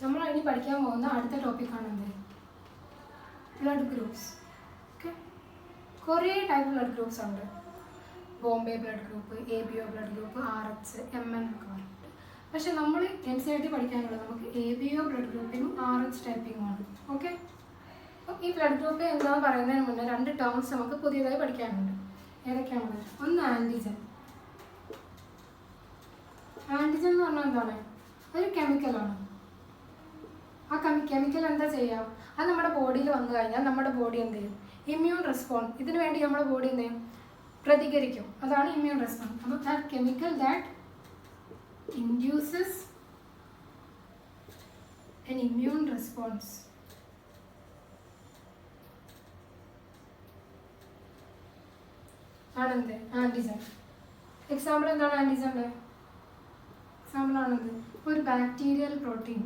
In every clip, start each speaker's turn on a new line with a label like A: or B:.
A: നമ്മൾ ഇനി പഠിക്കാൻ പോകുന്ന അടുത്ത ടോപ്പിക്കാണെന്ത്? Blood groups. ഓക്കെ, കുറേ ടൈപ്പ് ബ്ലഡ് ഗ്രൂപ്പ്സ് ഉണ്ട്. Bombay blood group, ABO blood group, RH, MN ഒക്കെ പറഞ്ഞിട്ട്. പക്ഷെ നമ്മൾ NCERT പഠിക്കാനുള്ളത് നമുക്ക് ABO ബ്ലഡ് ഗ്രൂപ്പിങ്ങും RH ടൈപ്പിങ്ങുമാണ്. ഓക്കെ, അപ്പം ഈ ബ്ലഡ് ഗ്രൂപ്പ് എന്താണെന്ന് പറയുന്നതിന് മുന്നേ 2 ടേംസ് നമുക്ക് പുതിയതായി പഠിക്കാനുണ്ട്. ഏതൊക്കെയാണ്? ഒന്ന് ആൻറ്റിജൻ. ആൻറ്റിജൻ എന്ന് പറഞ്ഞാൽ എന്താണ്? അതൊരു കെമിക്കലാണ്. ആ കെമിക്കൽ എന്താ ചെയ്യുക? അത് നമ്മുടെ ബോഡിയിൽ വന്നു കഴിഞ്ഞാൽ നമ്മുടെ ബോഡി എന്ത് ചെയ്യും? Immune response. ഇതിനു വേണ്ടി നമ്മുടെ ബോഡി എന്ത് ചെയ്യും? പ്രതികരിക്കും. അതാണ് ഇമ്മ്യൂൺ റെസ്പോൺസ്. അപ്പോൾ that chemical that induces an immune response ആണെന്ത്? ആൻറ്റിജൻ. എക്സാമ്പിൾ എന്താണ് ആൻറ്റിജൻ്റെ? എക്സാമ്പിൾ ആണെന്ത്? ഇപ്പോൾ ഒരു ബാക്ടീരിയൽ പ്രോട്ടീൻ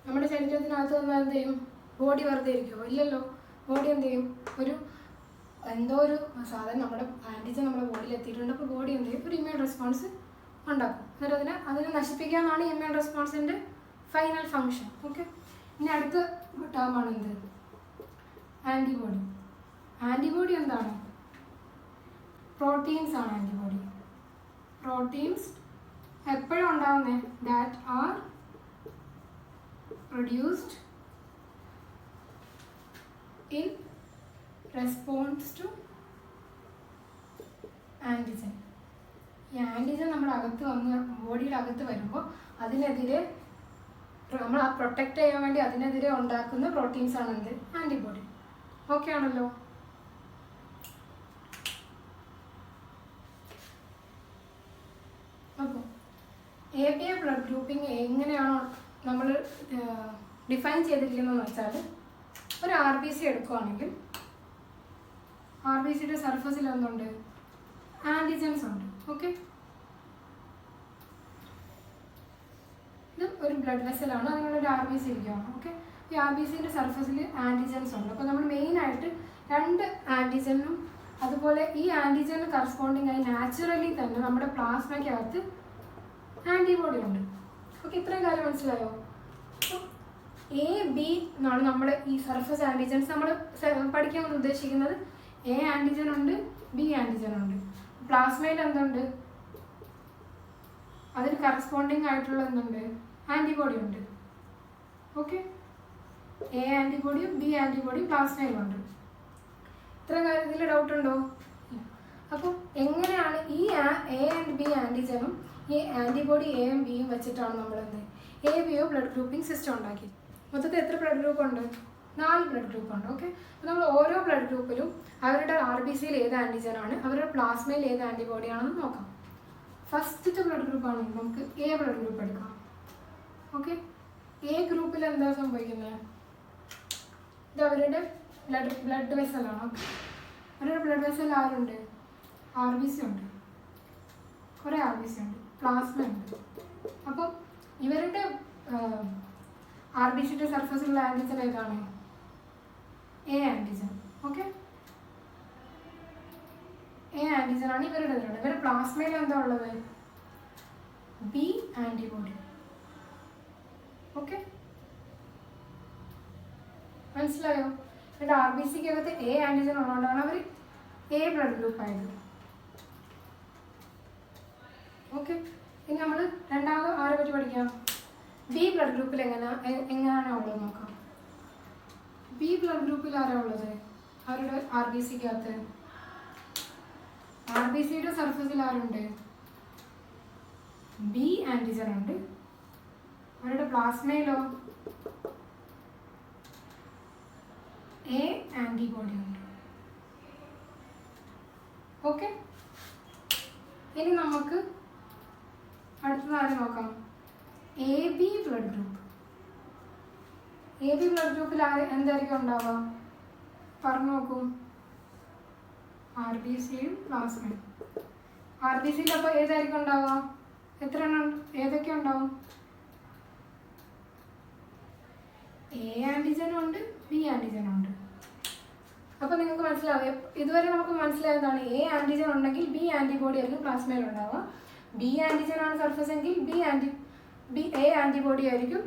A: നമ്മുടെ ശരീരത്തിനകത്ത് വന്നാൽ എന്ത് ചെയ്യും? ബോഡി വെറുതെ ഇരിക്കുമോ? ഇല്ലല്ലോ. ബോഡി എന്ത് ചെയ്യും? എന്തോ ഒരു സാധനം നമ്മുടെ ആൻറ്റിജൻ നമ്മുടെ ബോഡിയിൽ എത്തിയിട്ടുണ്ട്. അപ്പോൾ ബോഡി എന്ത് ചെയ്യും? ഒരു ഇമ്മ്യൂൺ റെസ്പോൺസ് ഉണ്ടാക്കും. എന്നിട്ട് അതിനെ നശിപ്പിക്കുക എന്നാണ് ഇമ്മ്യൂൺ റെസ്പോൺസിൻ്റെ ഫൈനൽ ഫങ്ഷൻ. ഓക്കെ, ഇനി അടുത്ത ടേമാണ് എന്ത്? ആൻറ്റിബോഡി. ആൻറ്റിബോഡി എന്താണ്? പ്രോട്ടീൻസ് ആണ് ആൻറ്റിബോഡി. പ്രോട്ടീൻസ് എപ്പോഴും ഉണ്ടാകുന്നത് that are produced in response to antigen. ഈ ആൻറ്റിജൻ നമ്മുടെ അകത്ത് വന്ന് ബോഡിയുടെ അകത്ത് വരുമ്പോൾ അതിനെതിരെ നമ്മൾ പ്രൊട്ടക്റ്റ് ചെയ്യാൻ വേണ്ടി അതിനെതിരെ ഉണ്ടാക്കുന്ന പ്രോട്ടീൻസ് ആണ് എന്ത്? ആൻറ്റിബോഡി. ഓക്കെ ആണല്ലോ. അപ്പോൾ ABO ബ്ലഡ് ഗ്രൂപ്പിംഗ് എങ്ങനെയാണോ നമ്മൾ ഡിഫൈൻ ചെയ്തിരിക്കുന്നതെന്ന് വെച്ചാൽ, ഒരു RBC എടുക്കുകയാണെങ്കിൽ RBCയുടെ സർഫസിൽ എന്തുണ്ട്? ആൻറ്റിജൻസ് ഉണ്ട്. ഓക്കെ, ഇത് ഒരു ബ്ലഡ് വെസലാണ്. അതിനുള്ളൊരു RBC ഇരിക്കുകയാണ്. ഓക്കെ, ഈ RBCയുടെ സർഫസിൽ ആൻറ്റിജൻസ് ഉണ്ട്. അപ്പോൾ നമ്മൾ മെയിനായിട്ട് 2 ആൻറ്റിജനും അതുപോലെ ഈ ആൻറ്റിജന് കറസ്പോണ്ടിങ് ആയി നാച്ചുറലി തന്നെ നമ്മുടെ പ്ലാസ്മയ്ക്കകത്ത് ആൻറ്റിബോഡി ഉണ്ട്. ഓക്കെ, ഇത്രയും കാര്യം മനസ്സിലായോ? AB എന്നാണ് നമ്മുടെ ഈ സർഫസ് ആൻറ്റിജൻസ് നമ്മൾ പഠിക്കാൻ ഉദ്ദേശിക്കുന്നത്. A ആൻറ്റിജൻ ഉണ്ട്, B ആൻറ്റിജൻ ഉണ്ട്. പ്ലാസ്മയിൽ എന്തുണ്ട്? അതിന് കറസ്പോണ്ടിങ് ആയിട്ടുള്ള എന്തുണ്ട്? ആൻറ്റിബോഡി ഉണ്ട്. Okay, A ആൻറ്റിബോഡിയും B ആൻറ്റിബോഡിയും പ്ലാസ്മയിലുണ്ട്. ഇത്രയും കാര്യത്തിൽ ഡൗട്ട് ഉണ്ടോ? അപ്പോൾ എങ്ങനെയാണ് ഈ A ആൻഡ് B ആൻറ്റിജനും ഈ ആൻറ്റിബോഡി Aയും Bയും വെച്ചിട്ടാണ് നമ്മളെന്ത് ABO ബ്ലഡ് ഗ്രൂപ്പിംഗ് സിസ്റ്റം ഉണ്ടാക്കി. മൊത്തത്തിൽ എത്ര ബ്ലഡ് ഗ്രൂപ്പ് ഉണ്ട്? 4 ബ്ലഡ് ഗ്രൂപ്പ് ഉണ്ട്. ഓക്കെ, അപ്പോൾ നമ്മൾ ഓരോ ബ്ലഡ് ഗ്രൂപ്പിലും അവരുടെ RBCയിൽ ഏത് ആൻറ്റിജനാണ്, അവരുടെ പ്ലാസ്മയിൽ ഏത് ആൻറ്റിബോഡിയാണെന്ന് നോക്കാം. ഫസ്റ്റത്തെ ബ്ലഡ് ഗ്രൂപ്പാണെങ്കിൽ നമുക്ക് A ബ്ലഡ് ഗ്രൂപ്പ് എടുക്കാം. ഓക്കെ, A ഗ്രൂപ്പിൽ എന്താ സംഭവിക്കുന്നത്? ഇത് അവരുടെ ബ്ലഡ് വെസലാണ്. അവരുടെ ബ്ലഡ് വെസൽ ആരുണ്ട്? RBC ഉണ്ട്, കുറേ RBC ഉണ്ട്, പ്ലാസ്മ ഉണ്ട്. അപ്പം ഇവരുടെ RBCയുടെ സർഫസിലുള്ള ആൻറ്റിജൻ ഏതാണ്? A antigen. ഓക്കെ, A ആൻറ്റിജനാണ് ഇവരുടെ ഇതിലുള്ളത്. ഇവരുടെ പ്ലാസ്മയിൽ എന്താ ഉള്ളത്? B antibody. ഓക്കെ, മനസ്സിലായോ? ഇവരുടെ RBCക്കകത്ത് A ആൻറ്റിജൻ ഉള്ളതുകൊണ്ടാണ് അവർ A ബ്ലഡ് ഗ്രൂപ്പ് ആയത്. ഓക്കെ, ഇനി നമ്മൾ രണ്ടാമത് ആരെ പറ്റി പഠിക്കാം? B ബ്ലഡ് ഗ്രൂപ്പിൽ എങ്ങനെയാണ് ഉള്ളത് നോക്കാം. B ബ്ലഡ് ഗ്രൂപ്പിൽ ആരാ ഉള്ളത്? അവരുടെ RBCക്കകത്ത് RBCയുടെ സർഫസിൽ ആരുണ്ട്? B ആൻറ്റിജൻ ഉണ്ട്. അവരുടെ പ്ലാസ്മയിലോ A ആൻറ്റിബോഡി ഉണ്ട്. ഓക്കെ, ഇനി നമുക്ക് അടുത്തതായി നോക്കാം AB blood group. AB blood ഗ്രൂപ്പിൽ എന്തായിരിക്കും ഉണ്ടാവുക? പറഞ്ഞു നോക്കൂ. RBCയും പ്ലാസ്മയും. RBCയിൽ അപ്പോൾ ഏതായിരിക്കും ഉണ്ടാവുക? എത്ര എണ്ണം? ഏതൊക്കെ ഉണ്ടാവും? A ആൻറ്റിജനും ഉണ്ട്, B ആൻറ്റിജനും ഉണ്ട്. അപ്പോൾ നിങ്ങൾക്ക് മനസ്സിലാവും. ഇതുവരെ നമുക്ക് മനസ്സിലായതാണ് A ആൻറ്റിജൻ ഉണ്ടെങ്കിൽ B ആൻറ്റിബോഡി ആയിരിക്കും പ്ലാസ്മയിൽ ഉണ്ടാവുക. ബി ആൻറ്റിജൻ ആണ് സർഫസ് എങ്കിൽ എ ആൻറ്റിബോഡി ആയിരിക്കും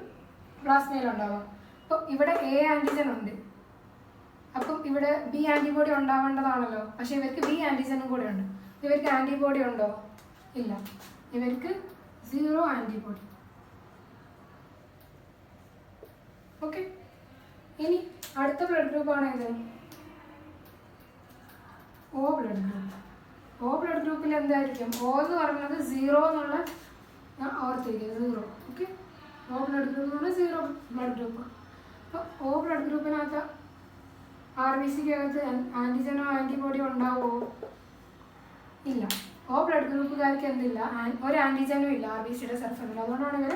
A: പ്ലാസ്മയിൽ ഉണ്ടാവുക. അപ്പോൾ ഇവിടെ എ ആൻറ്റിജൻ ഉണ്ട്, അപ്പം ഇവിടെ ബി ആൻറ്റിബോഡി ഉണ്ടാവേണ്ടതാണല്ലോ. പക്ഷേ ഇവർക്ക് ബി ആൻറ്റിജനും കൂടെ ഉണ്ട്. ഇവർക്ക് ആൻറ്റിബോഡി ഉണ്ടോ? ഇല്ല, ഇവർക്ക് 0 ആൻറ്റിബോഡി. ഓക്കെ, ഇനി അടുത്ത ബ്ലഡ് ഗ്രൂപ്പാണ് ഇത് O blood group. O blood ഗ്രൂപ്പിൽ എന്തായിരിക്കും? O എന്ന് പറയുന്നത് 0 എന്നുള്ള ഓർത്തിരിക്കുക, 0. ഓക്കെ, O ബ്ലഡ് ഗ്രൂപ്പ് എന്ന് പറഞ്ഞാൽ 0 ബ്ലഡ് ഗ്രൂപ്പ്. അപ്പോൾ O ബ്ലഡ് ഗ്രൂപ്പിനകത്ത് RBCക്കകത്ത് ആൻറ്റിജനോ ആൻറ്റിബോഡിയോ ഉണ്ടാവുമോ? ഇല്ല. O ബ്ലഡ് ഗ്രൂപ്പുകാർക്ക് എന്തില്ല? ഒരു ആൻറ്റിജനും ഇല്ല RBCയുടെ സർഫസിൽ. അതുകൊണ്ടാണ് ഇവർ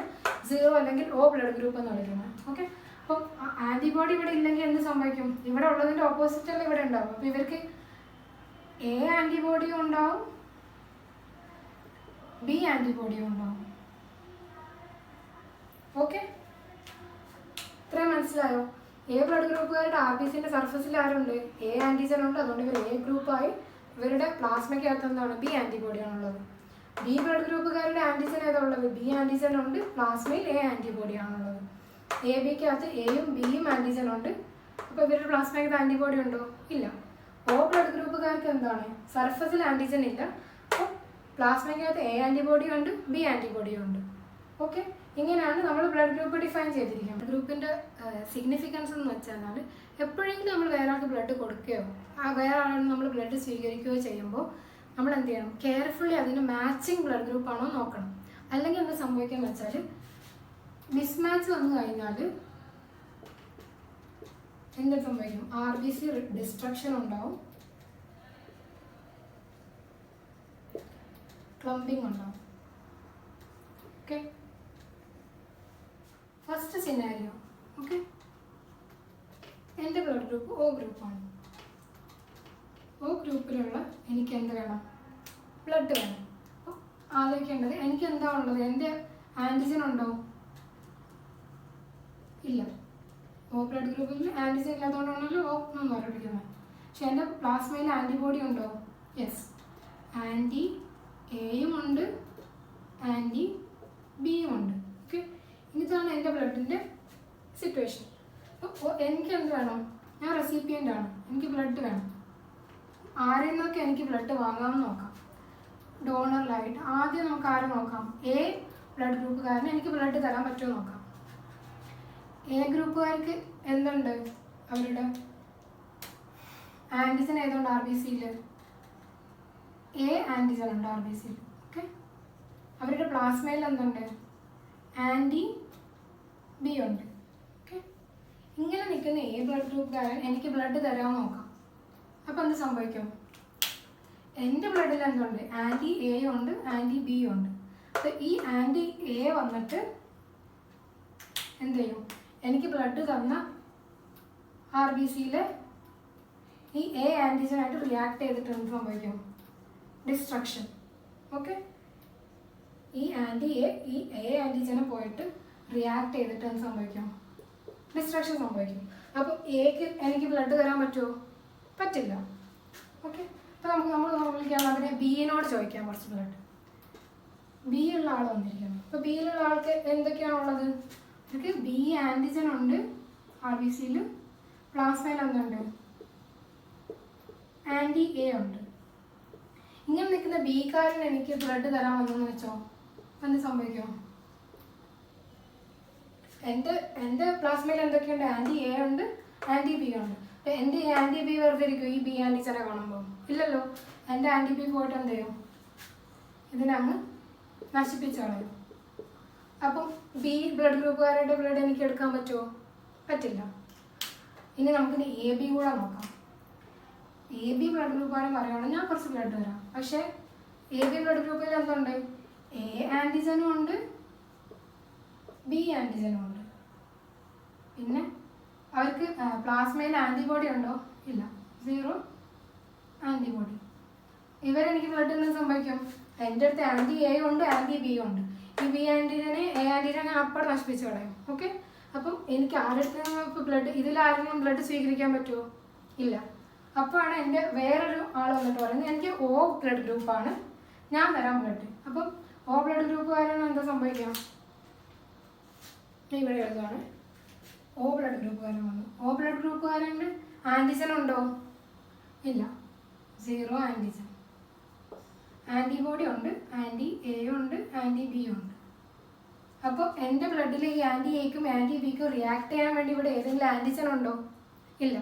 A: 0 അല്ലെങ്കിൽ O ബ്ലഡ് ഗ്രൂപ്പ് എന്ന് വിളിക്കുന്നത്. ഓക്കെ, അപ്പം ആൻറ്റിബോഡി ഇവിടെ ഇല്ലെങ്കിൽ എന്ത് സംഭവിക്കും? ഇവിടെ ഉള്ളതിൻ്റെ ഓപ്പോസിറ്റ് അല്ല ഇവിടെ ഉണ്ടാവും. അപ്പോൾ ഇവർക്ക് എ ആൻറ്റിബോഡിയും ഉണ്ടാവും, ബി ആൻറ്റിബോഡിയും ഉണ്ടാവും. ഓക്കെ, ഇത്രയും മനസ്സിലായോ? എ ബ്ലഡ് ഗ്രൂപ്പുകാരുടെ RBCന്റെ സർഫസിൽ ആരുണ്ട്? എ ആൻറ്റിജൻ ഉണ്ട്. അതുകൊണ്ട് ഇവർ എ ഗ്രൂപ്പായി. ഇവരുടെ പ്ലാസ്മയ്ക്കകത്ത് എന്താണ്? ബി ആൻറ്റിബോഡിയാണുള്ളത്. ബി ബ്ലഡ് ഗ്രൂപ്പുകാരുടെ ആൻറ്റിജൻ ഏതാണുള്ളത്? ബി ആൻറ്റിജൻ ഉണ്ട്, പ്ലാസ്മയിൽ എ ആൻറ്റിബോഡിയാണുള്ളത്. എ ബിക്കകത്ത് എയും ബിയും ആൻറ്റിജൻ ഉണ്ട്. അപ്പോൾ ഇവരുടെ പ്ലാസ്മയ്ക്കകത്ത് ആൻറ്റിബോഡി ഉണ്ടോ? ഇല്ല. O ബ്ലഡ് ഗ്രൂപ്പുകാർക്ക് എന്താണ്? സർഫസിൽ ആൻറ്റിജൻ ഇല്ല, അപ്പോൾ പ്ലാസ്മയ്ക്കകത്ത് എ ആൻറ്റിബോഡിയും ഉണ്ട്, ബി ആൻറ്റിബോഡിയും ഉണ്ട്. ഓക്കെ, ഇങ്ങനെയാണ് നമ്മൾ ബ്ലഡ് ഗ്രൂപ്പ് ഡിഫൈൻ ചെയ്തിരിക്കുന്നത്. ഗ്രൂപ്പിൻ്റെ സിഗ്നിഫിക്കൻസ് എന്ന് വെച്ചാൽ എപ്പോഴെങ്കിലും നമ്മൾ വേറെ ആൾക്ക് ബ്ലഡ് കൊടുക്കുകയോ വേറെ ആളിൽ നമ്മൾ ബ്ലഡ് സ്വീകരിക്കുകയോ ചെയ്യുമ്പോൾ നമ്മൾ എന്ത് ചെയ്യണം? കെയർഫുള്ളി അതിന് മാച്ചിങ് ബ്ലഡ് ഗ്രൂപ്പാണോ നോക്കണം. അല്ലെങ്കിൽ എന്ത് സംഭവിക്കുകയെന്ന് വെച്ചാൽ മിസ്മാച്ച് വന്നു കഴിഞ്ഞാൽ എന്ത് സംഭവിക്കും? RBC ഡിസ്ട്രക്ഷൻ ഉണ്ടാവും, ക്ലംപിംഗ് ഉണ്ടാവും. Okay, first scenario. ഓക്കെ, എൻ്റെ ബ്ലഡ് ഗ്രൂപ്പ് O ഗ്രൂപ്പാണ്. O ഗ്രൂപ്പിലുള്ള എനിക്ക് എന്ത് വേണം? ബ്ലഡ് വേണം. അപ്പോൾ ആലോചിക്കേണ്ടത് എനിക്ക് എന്താ ഉള്ളത്? എൻ്റെ ആൻറ്റിജൻ ഉണ്ടോ? ഇല്ല. O ബ്ലഡ് ഗ്രൂപ്പിൽ ആൻറ്റിജൻ ഇല്ലാത്തതുകൊണ്ടാണല്ലോ O എന്ന് പറഞ്ഞിരിക്കുന്നത്. പക്ഷെ എൻ്റെ പ്ലാസ്മയിൽ ആൻറ്റിബോഡി ഉണ്ടോ? യെസ്, ആൻറ്റി എയും ഉണ്ട്, ആൻറ്റി ബിയും ഉണ്ട്. ഓക്കെ, ഇതാണ് എൻ്റെ ബ്ലഡിൻ്റെ സിറ്റുവേഷൻ. അപ്പോൾ എനിക്ക് എന്ത് വേണം? ഞാൻ റെസിപ്പിയൻ്റ് ആണ്, എനിക്ക് ബ്ലഡ് വേണം. ആരിൽ നിന്നൊക്കെ എനിക്ക് ബ്ലഡ് വാങ്ങാമെന്ന് നോക്കാം. ഡോണറിലായിട്ട് ആദ്യം നമുക്ക് ആരെ നോക്കാം? എ ബ്ലഡ് ഗ്രൂപ്പുകാരന് എനിക്ക് ബ്ലഡ് തരാൻ പറ്റുമോ നോക്കാം. എ ഗ്രൂപ്പുകാർക്ക് എന്തുണ്ട്? അവരുടെ ആൻറ്റിജൻ ഏതുകൊണ്ട് RBCയിൽ? എ ആൻറ്റിജൻ ഉണ്ട് RBCയിൽ. ഓക്കെ, അവരുടെ പ്ലാസ്മയിൽ എന്തുണ്ട്? ആൻറ്റി ബി ഉണ്ട്. ഓക്കെ, ഇങ്ങനെ നിൽക്കുന്ന എ ബ്ലഡ് ഗ്രൂപ്പുകാരൻ എനിക്ക് ബ്ലഡ് തരാമെന്ന് നോക്കാം. അപ്പോൾ എന്ത് സംഭവിക്കും? എൻ്റെ ബ്ലഡിൽ എന്തുണ്ട്? ആൻറ്റി എ ഉണ്ട്, ആൻറ്റി ബി ഉണ്ട്. അപ്പോൾ ഈ ആൻറ്റി എ വന്നിട്ട് എന്ത് ചെയ്യും? എനിക്ക് ബ്ലഡ് തന്ന RBCയിൽ ഈ എ ആൻറ്റിജനായിട്ട് റിയാക്ട് ചെയ്തിട്ട് എന്ത് സംഭവിക്കും? ഡിസ്ട്രക്ഷൻ. ഓക്കെ, ഈ ആൻറ്റി എ ആൻറ്റിജനെ പോയിട്ട് റിയാക്ട് ചെയ്തിട്ട് എന്ത് സംഭവിക്കും? ഡിസ്ട്രക്ഷൻ സംഭവിക്കും. അപ്പോൾ എക്ക് എനിക്ക് ബ്ലഡ് തരാൻ പറ്റുമോ? പറ്റില്ല. ഓക്കെ, അപ്പോൾ നമ്മൾ വിളിക്കാം അതിനെ ബിയിനോട് ചോദിക്കാം കുറച്ച് ബ്ലഡ്. ബി ഉള്ള ആൾ വന്നിരിക്കണം. അപ്പോൾ ബിയിലുള്ള ആൾക്ക് എന്തൊക്കെയാണുള്ളത്? അവർക്ക് ബി ആൻറ്റിജൻ ഉണ്ട് RBCയിൽ, പ്ലാസ്മയിൽ എന്തുണ്ട്? ആൻറ്റി എ ഉണ്ട്. ഇങ്ങനെ നിൽക്കുന്ന ബിക്കാരൻ എനിക്ക് ബ്ലഡ് തരാൻ വന്നെന്ന് വെച്ചോ, എന്ത് സംഭവിക്കും? എൻ്റെ പ്ലാസ്മയിൽ എന്തൊക്കെയുണ്ട്? ആൻറ്റി എ ഉണ്ട്, ആൻറ്റി ബി ഉണ്ട്. അപ്പം എൻ്റെ ആൻറ്റി ബി വെറുതെ ഇരിക്കും ഈ ബി ആൻറ്റിജനെ കാണുമ്പോൾ? ഇല്ലല്ലോ. എൻ്റെ ആൻറ്റി ബി പോയിട്ട് എന്ത് ചെയ്യും? ഇതിനങ്ങ് നശിപ്പിച്ച് കളയും. അപ്പം ബി ബ്ലഡ് ഗ്രൂപ്പുകാരുടെ ബ്ലഡ് എനിക്ക് എടുക്കാൻ പറ്റുമോ? പറ്റില്ല. ഇനി നമുക്കിനി എ ബി കൂടെ നോക്കാം. എ ബി ബ്ലഡ് ഗ്രൂപ്പുകാരൻ പറയുകയാണെങ്കിൽ ഞാൻ കുറച്ച് ബ്ലഡ് തരാം. പക്ഷേ എ ബി ബ്ലഡ് ഗ്രൂപ്പിൽ എന്തുണ്ട്? എ ആൻറ്റിജനും ഉണ്ട്, ബി ആൻറ്റിജനും ഉണ്ട്. പിന്നെ അവർക്ക് പ്ലാസ്മയിൽ ആൻറ്റിബോഡി ഉണ്ടോ? ഇല്ല, 0 ആൻറ്റിബോഡി. ഇവരെനിക്ക് ബ്ലഡ് എന്ത് സംഭവിക്കും? എൻ്റെ അടുത്ത് ആൻറ്റി എ ഉണ്ട്, ആൻറ്റി ബി ഉണ്ട്. ഈ ബി ആൻറ്റിജനെ എ ആൻറ്റിജനെ അപ്പോൾ നശിപ്പിച്ച് കളയും. ഓക്കെ, അപ്പം എനിക്ക് ആരുടെ ഇപ്പോൾ ബ്ലഡ് ഇതിലാരെങ്കിലും ബ്ലഡ് സ്വീകരിക്കാൻ പറ്റുമോ? ഇല്ല. അപ്പോഴാണ് എൻ്റെ വേറൊരു ആൾ വന്നിട്ട് പറയുന്നത് എനിക്ക് O ബ്ലഡ് ഗ്രൂപ്പാണ്, ഞാൻ തരാം ബ്ലഡ്. അപ്പം ഓ ബ്ലഡ് ഗ്രൂപ്പുകാരാണ് എന്താ സംഭവിക്കാം? ഇവിടെ എഴുതുവാണ്. ഓ ബ്ലഡ് ഗ്രൂപ്പുകാരൻ വന്നു. ഓ ബ്ലഡ് ഗ്രൂപ്പുകാരൻ്റെ ആൻറ്റിജൻ ഉണ്ടോ? ഇല്ല, 0 ആൻറ്റിജൻ. ആൻറ്റിബോഡി ഉണ്ട്, ആൻറ്റി എ ഉണ്ട്, ആൻറ്റി ബി ഉണ്ട്. അപ്പോൾ എൻ്റെ ബ്ലഡിൽ ഈ ആൻറ്റി എക്കും ആൻറ്റി ബിക്കും റിയാക്ട് ചെയ്യാൻ വേണ്ടി ഇവിടെ ഏതെങ്കിലും ആൻറ്റിജൻ ഉണ്ടോ? ഇല്ല.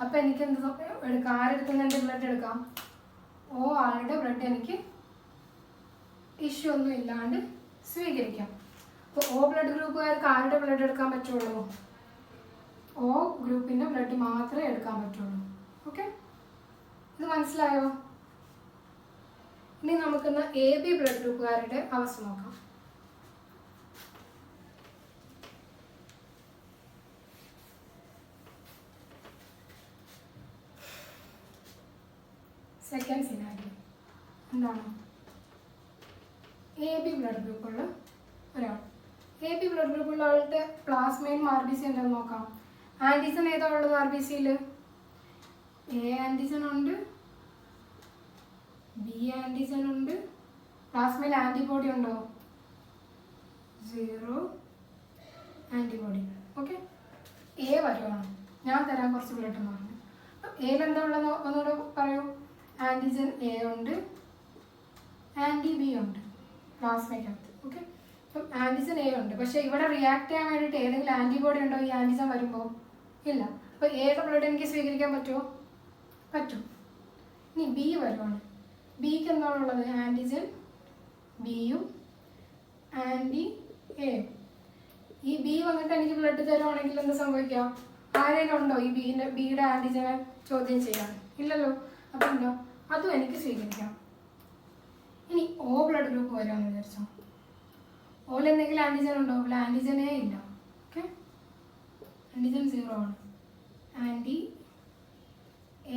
A: അപ്പോൾ എനിക്ക് എന്ത് എടുക്കാം? ആരെടുത്തുനിന്ന് എൻ്റെ ബ്ലഡ് എടുക്കാം? ഓ ആളുടെ ബ്ലഡ് എനിക്ക് ഇഷ്യൂ ഒന്നും ഇല്ലാണ്ട് സ്വീകരിക്കാം. അപ്പോൾ ഓ ബ്ലഡ് ഗ്രൂപ്പുകാർക്ക് ആരുടെ ബ്ലഡ് എടുക്കാൻ പറ്റുള്ളൂ? ഓ ഗ്രൂപ്പിൻ്റെ ബ്ലഡ് മാത്രമേ എടുക്കാൻ പറ്റുള്ളൂ. ഓക്കെ, ഇത് മനസ്സിലായോ? ഇനി നമുക്കിന്ന് എ ബി ബ്ലഡ് ഗ്രൂപ്പുകാരുടെ അവസ്ഥ നോക്കാം. സെക്കൻഡ് സിനാരിയോ എന്താണ്? എ ബി ബ്ലഡ് ഗ്രൂപ്പുള്ള ഒരാൾ. എ ബി ബ്ലഡ് ഗ്രൂപ്പുള്ള ആളുടെ പ്ലാസ്മയും ആർ ബി സി ഉണ്ടെന്ന് നോക്കാം. ആൻറ്റിജൻ ഏതാ ഉള്ളത് ആർ ബി സിയിൽ? എ ആൻറ്റിജൻ ഉണ്ട്, ബി ആൻറ്റിജൻ ഉണ്ട്. പ്ലാസ്മയിൽ ആൻറ്റിബോഡി ഉണ്ടോ? 0 ആൻറ്റിബോഡി. ഓക്കെ, എ വരുവാണ്. ഞാൻ തരാൻ കുറച്ച് ബ്ലഡ് എന്ന് പറഞ്ഞു. എയിലെന്താ ഉള്ളത് ഒന്നുകൂടെ പറയൂ. ആൻറ്റിജൻ എ ഉണ്ട്, ആൻറ്റി ബി ഉണ്ട് പ്ലാസ്മയ്ക്കകത്ത്. ഓക്കെ, അപ്പം ആൻറ്റിജൻ എ ഉണ്ട്. പക്ഷേ ഇവിടെ റിയാക്ട് ചെയ്യാൻ വേണ്ടിയിട്ട് ഏതെങ്കിലും ആൻറ്റിബോഡി ഉണ്ടോ ഈ ആൻറ്റിജൻ വരുമ്പോൾ? ഇല്ല. അപ്പോൾ എയുടെ ബ്ലഡ് എനിക്ക് സ്വീകരിക്കാൻ പറ്റുമോ? പറ്റും. ഇനി ബി വരുവാണ്. ബിക്ക് എന്താണുള്ളത്? ആൻറ്റിജൻ ബിയും ആൻറ്റി എയും. ഈ ബി വന്നിട്ട് എനിക്ക് ബ്ലഡ് തരുവാണെങ്കിൽ എന്ത് സംഭവിക്കാം? ആരെങ്കിലും ഉണ്ടോ ഈ ബിയുടെ ആൻറ്റിജനെ ചോദ്യം ചെയ്യാൻ? ഇല്ലല്ലോ. അപ്പം എന്താ? അതും എനിക്ക് സ്വീകരിക്കാം. ഇനി ഓ ബ്ലഡ് ഗ്രൂപ്പ് വരാമെന്ന് വിചാരിച്ചോ. ഓയിൽ എന്തെങ്കിലും ആൻറ്റിജൻ ഉണ്ടോ? ഇവിടെ ആൻറ്റിജനേ ഇല്ല. ഓക്കെ, ആൻറ്റിജൻ 0 ആണ്. ആൻറ്റി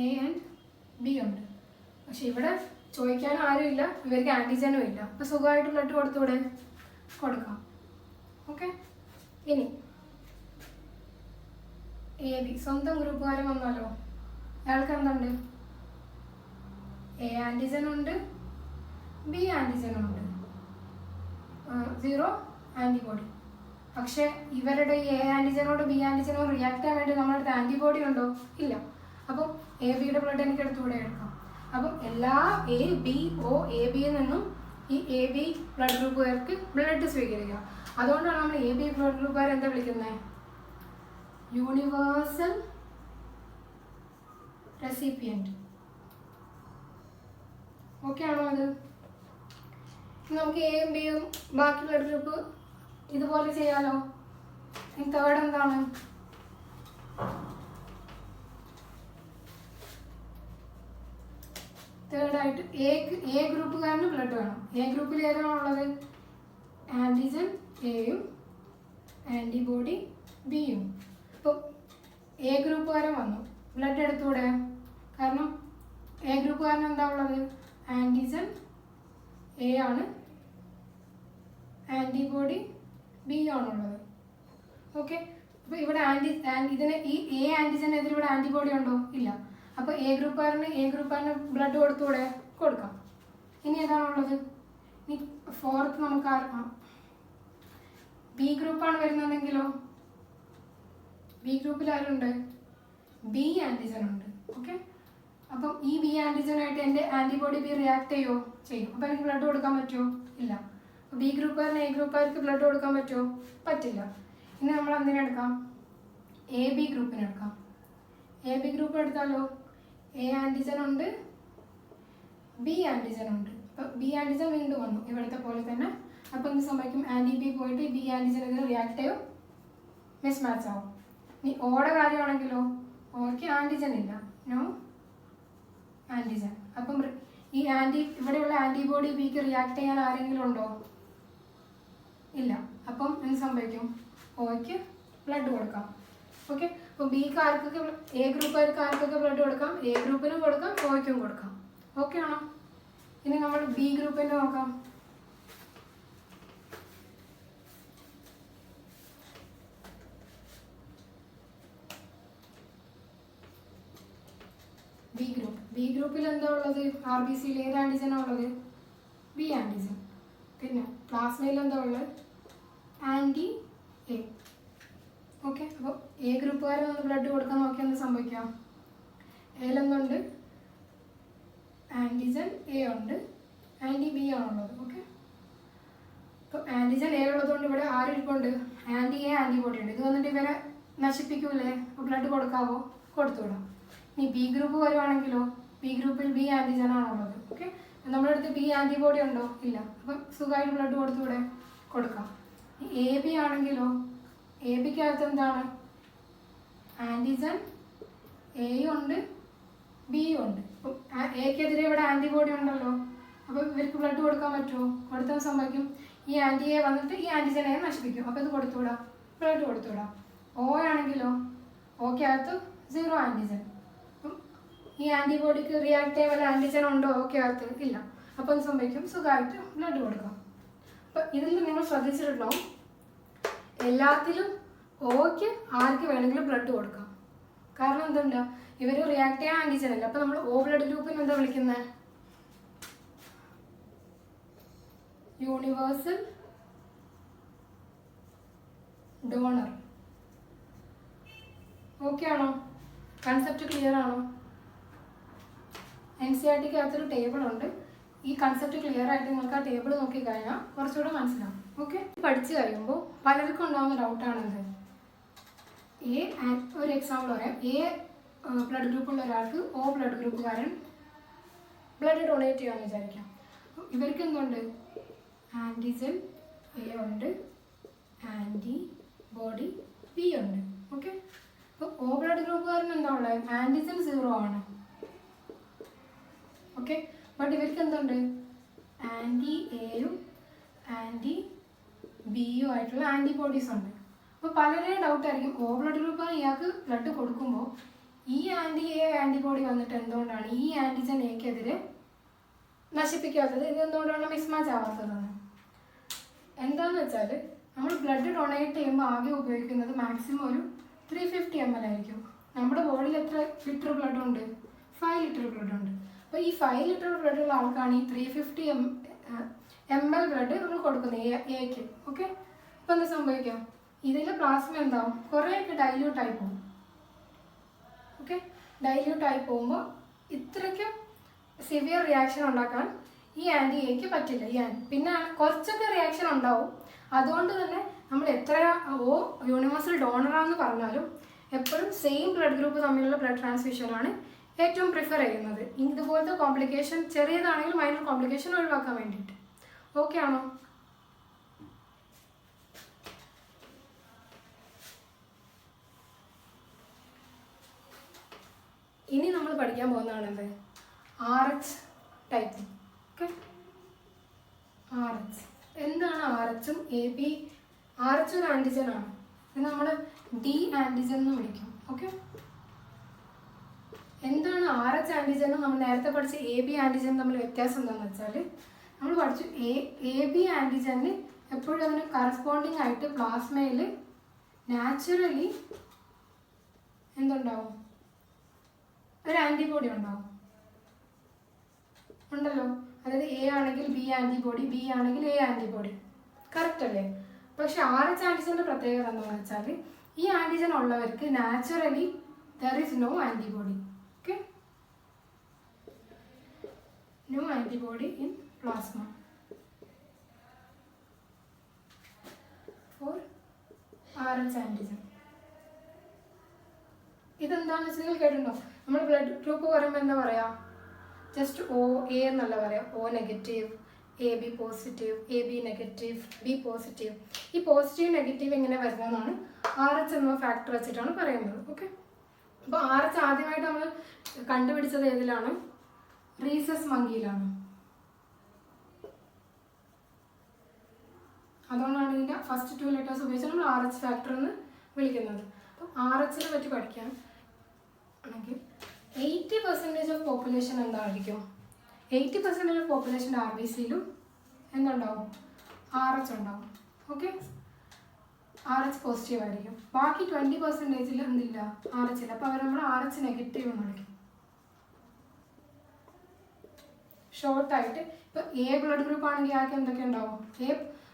A: എ ആൻഡ് ബി ഉണ്ട്. പക്ഷെ ഇവിടെ ചോദിക്കാനും ആരും ഇല്ല, ഇവർക്ക് ആൻറ്റിജനും ഇല്ല. അപ്പോൾ സുഖമായിട്ട് ബ്ലഡ് കൊടുത്തൂടെ? കൊടുക്കാം. ഓക്കെ, ഇനി എ ബി സ്വന്തം ഗ്രൂപ്പുകാരൻ വന്നാലോ? അയാൾക്ക് എന്തുണ്ട്? എ ആൻറ്റിജൻ ഉണ്ട്, ബി ആൻറ്റിജനും ഉണ്ട്, 0 ആൻറ്റിബോഡി. പക്ഷേ ഇവരുടെ എ ആൻറ്റിജനോട് ബി ആൻറ്റിജനോട് റിയാക്ട് ചെയ്യാൻ വേണ്ടി നമ്മളടുത്ത് ആൻറ്റിബോഡി ഉണ്ടോ? ഇല്ല. അപ്പം എ ബിയുടെ ബ്ലഡ് എനിക്ക് എടുത്തുകൂടെ? എടുക്കാം. അപ്പം എല്ലാ എ ബി ഒ എ ബിയിൽ നിന്നും ഈ എ ബി ബ്ലഡ് ഗ്രൂപ്പുകാർക്ക് ബ്ലഡ് സ്വീകരിക്കുക. അതുകൊണ്ടാണ് നമ്മൾ എ ബി ബ്ലഡ് ഗ്രൂപ്പുകാർ എന്താ വിളിക്കുന്നത്? Universal recipient. ഓക്കെ ആണോ അത്? നമുക്ക് എയും ബിയും ബാക്കി ബ്ലഡ് ഗ്രൂപ്പ് ഇതുപോലെ ചെയ്യാലോ. തേർഡ് എന്താണ്? തേർഡായിട്ട് എ ഗ്രൂപ്പുകാരന് ബ്ലഡ് വേണം. എ ഗ്രൂപ്പിൽ ഏതാണോ ഉള്ളത്? ആൻറ്റിജൻ എയും ആൻറ്റിബോഡി ബിയും. ഇപ്പം എ ഗ്രൂപ്പുകാരൻ വന്നു, ബ്ലഡ് എടുത്തുകൂടെ? കാരണം എ ഗ്രൂപ്പുകാരൻ എന്താ ഉള്ളത്? ആൻറ്റിജൻ എ ആണ്, ആൻറ്റിബോഡി ബി ആണുള്ളത്. ഓക്കെ, അപ്പോൾ ഇവിടെ ഇതിന് ഈ എ ആൻറ്റിജനെതിരെ ഇവിടെ ആൻറ്റിബോഡി ഉണ്ടോ? ഇല്ല. അപ്പോൾ എ ഗ്രൂപ്പുകാരന് ബ്ലഡ് കൊടുത്തുകൂടെ? കൊടുക്കാം. ഇനി ഏതാണുള്ളത്? ഇനി ഫോർത്ത് നമുക്ക് ബി ഗ്രൂപ്പാണ് വരുന്നതെങ്കിലോ? ബി ഗ്രൂപ്പിൽ ആരുണ്ട്? ബി ആൻറ്റിജൻ ഉണ്ട്. ഓക്കെ, അപ്പം ഈ ബി ആൻറ്റിജനായിട്ട് എൻ്റെ ആൻറ്റിബോഡി ബി റിയാക്ട് ചെയ്യുമോ? ചെയ്യും. അപ്പോൾ എനിക്ക് ബ്ലഡ് കൊടുക്കാൻ പറ്റുമോ? ഇല്ല. ബി ഗ്രൂപ്പുകാരന് എ ഗ്രൂപ്പുകാർക്ക് ബ്ലഡ് കൊടുക്കാൻ പറ്റുമോ? പറ്റില്ല. ഇനി നമ്മൾ എന്തിനെടുക്കാം? എ ബി ഗ്രൂപ്പിന് എടുക്കാം. എ ബി ഗ്രൂപ്പ് എടുത്താലോ? എ ആൻറ്റിജൻ ഉണ്ട്, ബി ആൻറ്റിജൻ ഉണ്ട്. അപ്പോൾ ബി ആൻറ്റിജൻ വീണ്ടും വന്നു ഇവിടുത്തെ പോലെ തന്നെ. അപ്പോൾ എന്ത് സംഭവിക്കും? ആൻറ്റി ബി പോയിട്ട് ബി ആൻറ്റിജനെതിരെ റിയാക്ട് ചെയ്യും, മിസ് മാച്ച് ആവും. ഇനി ഓടെ കാര്യമാണെങ്കിലോ? ഓർക്ക് ആൻറ്റിജൻ ഇല്ല, നോ ആൻറ്റിജൻ. അപ്പം ഈ ഇവിടെയുള്ള ആൻറ്റിബോഡി ബിക്ക് റിയാക്ട് ചെയ്യാൻ ആരെങ്കിലും ഉണ്ടോ? ഇല്ല. അപ്പം എന്ത് സംഭവിക്കും? ഓയ്ക്ക് ബ്ലഡ് കൊടുക്കാം. ഓക്കെ, അപ്പോൾ ബിക്ക് ആർക്കൊക്കെ എ ഗ്രൂപ്പുകാർക്ക് ആർക്കൊക്കെ ബ്ലഡ് കൊടുക്കാം? എ ഗ്രൂപ്പിനും കൊടുക്കാം, ഓയ്ക്കും കൊടുക്കാം. ഓക്കെ ആണോ? ഇനി നമ്മൾ ബി ഗ്രൂപ്പിൻ്റെ നോക്കാം. ബി ഗ്രൂപ്പിൽ എന്താ ഉള്ളത്? ആർ ബി സിയിൽ ഏത് ആൻറ്റിജനാണ് ഉള്ളത്? B antigen. പിന്നെ പ്ലാസ്മയിൽ എന്താ ഉള്ളത്? Anti A. ഓക്കെ, അപ്പോൾ എ ഗ്രൂപ്പുകാരെ ഒന്ന് ബ്ലഡ് കൊടുക്കാൻ നോക്കിയാൽ എന്ത് സംഭവിക്കാം? എയിലെന്തുണ്ട്? ആൻറ്റിജൻ എ ഉണ്ട്, ആൻറ്റി ബി ആണുള്ളത്. ഓക്കെ, അപ്പോൾ ആൻറ്റിജൻ എ ഉള്ളതുകൊണ്ട് ഇവിടെ ആരിപ്പുണ്ട്? ആൻറ്റി എ ആൻറ്റിബോഡി ഉണ്ട്. ഇത് വന്നിട്ട് ഇവരെ നശിപ്പിക്കൂലേ? ബ്ലഡ് കൊടുക്കാവോ? കൊടുത്തുവിടാം. ഇനി ബി ഗ്രൂപ്പ് വരുവാണെങ്കിലോ? ബി ഗ്രൂപ്പിൽ ബി ആൻറ്റിജൻ ആണുള്ളത്. ഓക്കെ, നമ്മുടെ അടുത്ത് ബി ആൻറ്റിബോഡി ഉണ്ടോ? ഇല്ല. അപ്പം സുഖമായിട്ട് ബ്ലഡ് കൊടുത്തുവിടെ? കൊടുക്കാം. എ ബി ആണെങ്കിലോ? എ ബിക്കകത്ത് എന്താണ്? ആൻറ്റിജൻ എയും ഉണ്ട് ബിയും ഉണ്ട്. അപ്പം എക്കെതിരെ ഇവിടെ ആൻറ്റിബോഡി ഉണ്ടല്ലോ. അപ്പോൾ ഇവർക്ക് ബ്ലഡ് കൊടുക്കാൻ പറ്റുമോ? കൊടുത്താൽ സംഭവിക്കും ഈ ആൻറ്റി എ വന്നിട്ട് ഈ ആൻറ്റിജൻ എ നശിപ്പിക്കും. അപ്പോൾ ഇത് കൊടുത്തുവിടാം, ബ്ലഡ് കൊടുത്തുവിടാം. ഓ ആണെങ്കിലോ? ഓക്കകത്ത് 0 ആൻറ്റിജൻ. അപ്പം ഈ ആൻറ്റിബോഡിക്ക് റിയാക്ട് ചെയ്യാൻ വല്ല ആൻറ്റിജൻ ഉണ്ടോ ഓക്കകത്ത്? ഇല്ല. അപ്പോൾ എന്ത് സംഭവിക്കും? സുഖമായിട്ട് ബ്ലഡ് കൊടുക്കാം. അപ്പം ഇതിൽ നിങ്ങൾ ശ്രദ്ധിച്ചിട്ടുണ്ടാവും, എല്ലാത്തിലും ഓക്ക് ആർക്ക് വേണമെങ്കിലും ബ്ലഡ് കൊടുക്കാം. കാരണം എന്തുണ്ട്? ഇവർ റിയാക്ട് ചെയ്യാൻ ആൻറ്റിജൻ അല്ല. അപ്പോൾ നമ്മൾ ഓ ബ്ലഡ് ഗ്രൂപ്പിന് എന്താ വിളിക്കുന്നത്? Universal donor. ഓക്കെ ആണോ? കൺസെപ്റ്റ് ക്ലിയർ ആണോ? NCERTക്ക് അകത്തൊരു ടേബിൾ ഉണ്ട്. ഈ കൺസെപ്റ്റ് ക്ലിയർ ആയിട്ട് നിങ്ങൾക്ക് ആ ടേബിൾ നോക്കിക്കഴിഞ്ഞാൽ കുറച്ചുകൂടെ മനസ്സിലാവും. ഓക്കെ, പഠിച്ചു കഴിയുമ്പോൾ പലർക്കും ഉണ്ടാകുന്ന ഡൗട്ടാണെന്ത്? ഒരു എക്സാമ്പിൾ പറയാം. എ ബ്ലഡ് ഗ്രൂപ്പുള്ള ഒരാൾക്ക് ഓ ബ്ലഡ് ഗ്രൂപ്പുകാരൻ ബ്ലഡ് ഡൊണേറ്റ് ചെയ്യാമെന്ന് വിചാരിക്കാം. ഇവർക്ക് എന്തുണ്ട്? ആൻറ്റിജൻ എ ഉണ്ട്, ആൻറ്റിബോഡി ബി ഉണ്ട്. ഓക്കെ, അപ്പോൾ ഓ ബ്ലഡ് ഗ്രൂപ്പുകാരൻ എന്താ ഉള്ളത്? ആൻറ്റിജൻ 0 ആണ്. ഓക്കെ, ബട്ട് ഇവർക്ക് എന്തുണ്ട്? ആൻറ്റി എയും ആൻറ്റി ബിയും ആയിട്ടുള്ള ആൻറ്റിബോഡീസ് ഉണ്ട്. അപ്പോൾ പലരുടെയും ഡൗട്ടായിരിക്കും, ഓ ബ്ലഡ് ഗ്രൂപ്പാണ് ഇയാൾക്ക് ബ്ലഡ് കൊടുക്കുമ്പോൾ ഈ ആൻറ്റി എ ആൻറ്റിബോഡി വന്നിട്ട് എന്തുകൊണ്ടാണ് ഈ ആൻറ്റിജൻ എക്കെതിരെ നശിപ്പിക്കാത്തത്? ഇത് എന്തുകൊണ്ടാണ് മിസ്മാച്ച് ആവാത്തതെന്ന്? എന്താണെന്ന് വെച്ചാൽ നമ്മൾ ബ്ലഡ് ഡൊണേറ്റ് ചെയ്യുമ്പോൾ ആകെ ഉപയോഗിക്കുന്നത് മാക്സിമം ഒരു 350 ml ആയിരിക്കും. നമ്മുടെ ബോഡിയിൽ എത്ര ലിറ്റർ ബ്ലഡ് ഉണ്ട്? 5 ലിറ്റർ ബ്ലഡ് ഉണ്ട്. അപ്പോൾ ഈ 5 ലിറ്റർ ബ്ലഡ് ഉള്ള ആൾക്കാണ് ഈ 350 ml ബ്ലഡ് നമ്മൾ കൊടുക്കുന്നത് എക്ക്. ഓക്കെ, അപ്പോൾ എന്താ സംഭവിക്കാം? ഇതിൽ പ്ലാസ്മ എന്താവും? കുറേയൊക്കെ ഡൈല്യൂട്ട് ആയി പോകും. ഓക്കെ, ഡൈല്യൂട്ട് ആയി പോകുമ്പോൾ ഇത്രയ്ക്കും സിവിയർ റിയാക്ഷൻ ഉണ്ടാക്കാൻ ഈ ആൻറ്റി എക്ക് പറ്റില്ല. പിന്നെ കുറച്ചൊക്കെ റിയാക്ഷൻ ഉണ്ടാവും. അതുകൊണ്ട് തന്നെ നമ്മൾ എത്ര ഓ യൂണിവേഴ്സൽ ഡോണറാന്ന് പറഞ്ഞാലും എപ്പോഴും സെയിം ബ്ലഡ് ഗ്രൂപ്പ് തമ്മിലുള്ള ബ്ലഡ് ട്രാൻസ്ഫ്യൂഷനാണ് ഏറ്റവും പ്രിഫർ ചെയ്യുന്നത്. ഇതുപോലത്തെ കോംപ്ലിക്കേഷൻ ചെറിയതാണെങ്കിൽ മൈനർ കോംപ്ലിക്കേഷൻ ഒഴിവാക്കാൻ വേണ്ടിയിട്ട്. ഓക്കെ ആണോ? ഇനി നമ്മൾ പഠിക്കാൻ പോകുന്നതാണ് എന്ത്? RH type. ഓക്കെ, RH എന്താണ്? RH-ഉം AB. RH ഒരു ആൻറ്റിജൻ ആണ്. ഇത് നമ്മൾ ഡി ആൻറ്റിജൻ എന്ന് വിളിക്കും. ഓക്കെ, എന്താണ് RH ആൻറ്റിജനും നമ്മൾ നേരത്തെ പഠിച്ച AB ആൻറ്റിജനും തമ്മിൽ വ്യത്യാസം എന്താണെന്ന് വെച്ചാൽ, നമ്മൾ പഠിച്ചു AB ആൻറ്റിജന് എപ്പോഴും അതിന് കറസ്പോണ്ടിങ് ആയിട്ട് പ്ലാസ്മയിൽ നാച്ചുറലി എന്തുണ്ടാവും? ഒരു ആൻറ്റിബോഡി ഉണ്ടാവും. ഉണ്ടല്ലോ. അതായത് എ ആണെങ്കിൽ ബി ആൻറ്റിബോഡി, ബി ആണെങ്കിൽ എ ആൻറ്റിബോഡി. കറക്റ്റ് അല്ലേ? പക്ഷെ RH ആൻറ്റിജൻ്റെ പ്രത്യേകത എന്താണെന്ന് വെച്ചാൽ ഈ ആൻറ്റിജൻ ഉള്ളവർക്ക് naturally there is no antibody. Okay, no antibody in plasma for RH antigen. ഇതെന്താണെന്ന് വെച്ചാൽ നിങ്ങൾ കേട്ടിട്ടുണ്ടോ? നമ്മൾ ബ്ലഡ് ഗ്രൂപ്പ് പറയുമ്പോൾ എന്താ പറയുക? ജസ്റ്റ് ഒ എ എന്നല്ല പറയാം. O negative, A B positive, A B negative, B positive. ഈ പോസിറ്റീവ് നെഗറ്റീവ് എങ്ങനെ വരുന്നതെന്നാണ് RH എന്ന ഫാക്ടർ വെച്ചിട്ടാണ് പറയുന്നത്. ഓക്കെ, അപ്പോൾ RH ആദ്യമായിട്ട് നമ്മൾ കണ്ടുപിടിച്ചത് ഏതിലാണ്? റീസസ് മങ്കിയിലാണ്. അതുകൊണ്ടാണ് ഇതിൻ്റെ ഫസ്റ്റ് 2 ലെറ്റേഴ്സ് ഉപയോഗിച്ച് നമ്മൾ RH ഫാക്ടർ എന്ന് വിളിക്കുന്നത്. അപ്പം RH-നെ പറ്റി പഠിക്കാൻ ആണെങ്കിൽ 80% ഓഫ് പോപ്പുലേഷൻ എന്തായിരിക്കും? 80% ഓഫ് പോപ്പുലേഷൻ RBCയിലും എന്തുണ്ടാവും? RH ഉണ്ടാവും. ഓക്കെ, RH പോസിറ്റീവ് ആയിരിക്കും. ബാക്കി 20%-ൽ എന്തില്ല? RH ഇല്ല. അപ്പോൾ അവർ നമ്മൾ RH നെഗറ്റീവ് എന്ന് വിളിക്കും. ഷോർട്ടായിട്ട് ഇപ്പോൾ എ ബ്ലഡ് ഗ്രൂപ്പ് ആണെങ്കിൽ അയാൾക്ക് എന്തൊക്കെ ഉണ്ടാവും?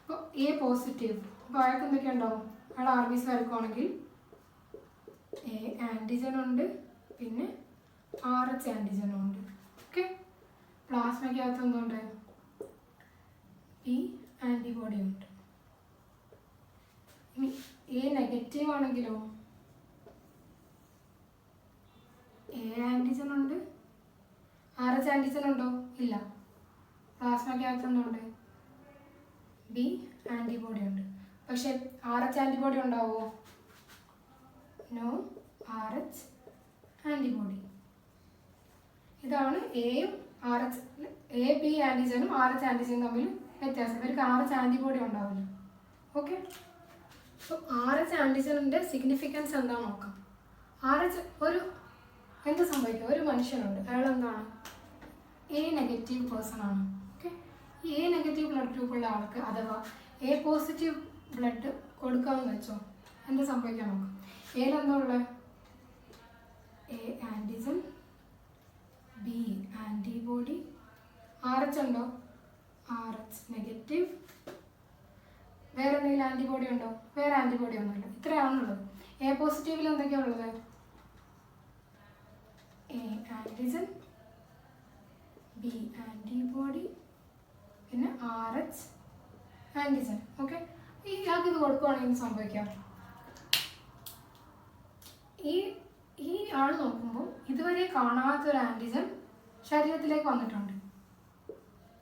A: ഇപ്പോൾ എ പോസിറ്റീവ്, അപ്പോൾ അയാൾക്ക് എന്തൊക്കെ ഉണ്ടാവും? അയാൾ RBC വരക്കുവാണെങ്കിൽ എ ആൻറ്റിജൻ ഉണ്ട്, പിന്നെ RH ആൻറ്റിജനും ഉണ്ട്. ഓക്കെ, പ്ലാസ്മയ്ക്കകത്ത് എന്തുണ്ട്? ബി ആൻറ്റിബോഡി ഉണ്ട്. ഇനി എ നെഗറ്റീവ് ആണെങ്കിലോ എ ആൻറ്റിജൻ ഉണ്ട്, RH ആൻറ്റിജൻ ഉണ്ടോ? ഇല്ല. പ്ലാസ്മയ്ക്കകത്ത് എന്തുണ്ട്? ബി ആൻറ്റിബോഡി ഉണ്ട്. പക്ഷെ RH ആൻറ്റിബോഡി ഉണ്ടാവുമോ? No RH antibody. ഇതാണ് എയും എ ബി ആൻറ്റിജനും RH ആൻറ്റിജനും തമ്മിൽ വ്യത്യാസം. ഇവർക്ക് RH ആൻറ്റിബോഡി ഉണ്ടാവില്ല. ഓക്കെ, അപ്പോൾ RH ആൻറ്റിജനിൻ്റെ സിഗ്നിഫിക്കൻസ് എന്താണെന്ന് നോക്കാം. RH എന്ത് സംഭവിക്കും? ഒരു മനുഷ്യനുണ്ട്, അയാൾ എന്താണ്? എ നെഗറ്റീവ് പേഴ്സൺ ആണ്. ഓക്കെ, ഈ എ നെഗറ്റീവ് ബ്ലഡ് ഗ്രൂപ്പുള്ള ആൾക്ക് അഥവാ എ പോസിറ്റീവ് ബ്ലഡ് കൊടുക്കാമെന്ന് വെച്ചോ, എന്ത് സംഭവിക്കാൻ നോക്കാം? എയിലെന്താ ഉള്ളത്? A antigen, B antibody, RH ഉണ്ടോ? RH negative. വേറെ എന്തെങ്കിലും ആൻറ്റിബോഡി ഉണ്ടോ? വേറെ ആൻറ്റിബോഡി ഒന്നുമില്ല. ഇത്രയാണുള്ളത്. എ പോസിറ്റീവിൽ എന്തൊക്കെയാണ് ഉള്ളത്? എ ആൻറ്റിജൻ, ബി ആൻറ്റിബോഡി, പിന്നെ RH ആൻറ്റിജൻ. ഓക്കെ, ഇയാൾക്ക് ഇത് കൊടുക്കുകയാണെങ്കിൽ സംഭവിക്കാം, ഈ ആൾ നോക്കുമ്പോൾ ഇതുവരെ കാണാത്തൊരു ആൻറ്റിജൻ ശരീരത്തിലേക്ക് വന്നിട്ടുണ്ട്.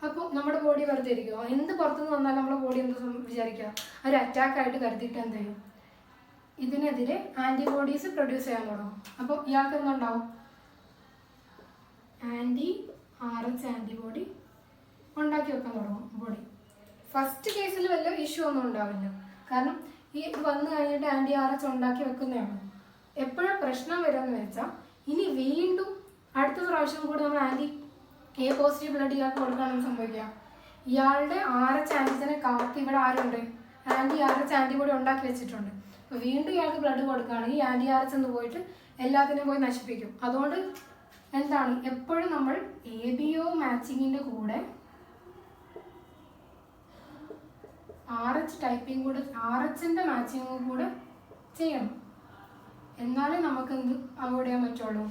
A: അപ്പോൾ നമ്മുടെ ബോഡി വെറുതെ ഇരിക്കുമോ? എന്ത് പുറത്തുനിന്ന് വന്നാലും നമ്മുടെ ബോഡി എന്ത് വിചാരിക്കുക? ഒരു അറ്റാക്കായിട്ട് കരുതിയിട്ട് എന്ത് ചെയ്യും? ഇതിനെതിരെ ആൻറ്റിബോഡീസ് പ്രൊഡ്യൂസ് ചെയ്യാൻ തുടങ്ങും. അപ്പോൾ ഇയാൾക്ക് എന്തുണ്ടാവും? RH ആൻറ്റിബോഡി ഉണ്ടാക്കി വെക്കാൻ തുടങ്ങും ബോഡി. ഫസ്റ്റ് കേസിൽ വല്ല ഇഷ്യൂ ഒന്നും ഉണ്ടാവില്ല, കാരണം ഈ വന്നു കഴിഞ്ഞിട്ട് RH ഉണ്ടാക്കി വെക്കുന്നതാണ്. എപ്പോഴാണ് പ്രശ്നം വരുമെന്ന് വെച്ചാൽ, ഇനി വീണ്ടും അടുത്ത പ്രാവശ്യം കൂടി നമ്മൾ എ പോസിറ്റീവ് ബ്ലഡ് ഇയാൾക്ക് കൊടുക്കുകയാണെന്ന് സംഭവിക്കുക, ഇയാളുടെ RH ആൻറ്റിജനെ കാത്ത് ഇവിടെ ആരുണ്ട്? RH ആൻറ്റിബോഡി ഉണ്ടാക്കി വെച്ചിട്ടുണ്ട്. അപ്പോൾ വീണ്ടും ഇയാൾക്ക് ബ്ലഡ് കൊടുക്കുകയാണെങ്കിൽ ഈ RH എന്ന് പോയിട്ട് എല്ലാത്തിനും പോയി നശിപ്പിക്കും. അതുകൊണ്ട് എന്താണ്, എപ്പോഴും നമ്മൾ ABO മാച്ചിങ്ങിൻ്റെ കൂടെ RH ടൈപ്പിംഗ് കൂടെ, RHൻ്റെ മാച്ചിങ്ങും കൂടെ ചെയ്യണം. എന്നാലേ നമുക്ക് എന്ത് അവോയ്ഡ് ചെയ്യാൻ പറ്റുള്ളൂ?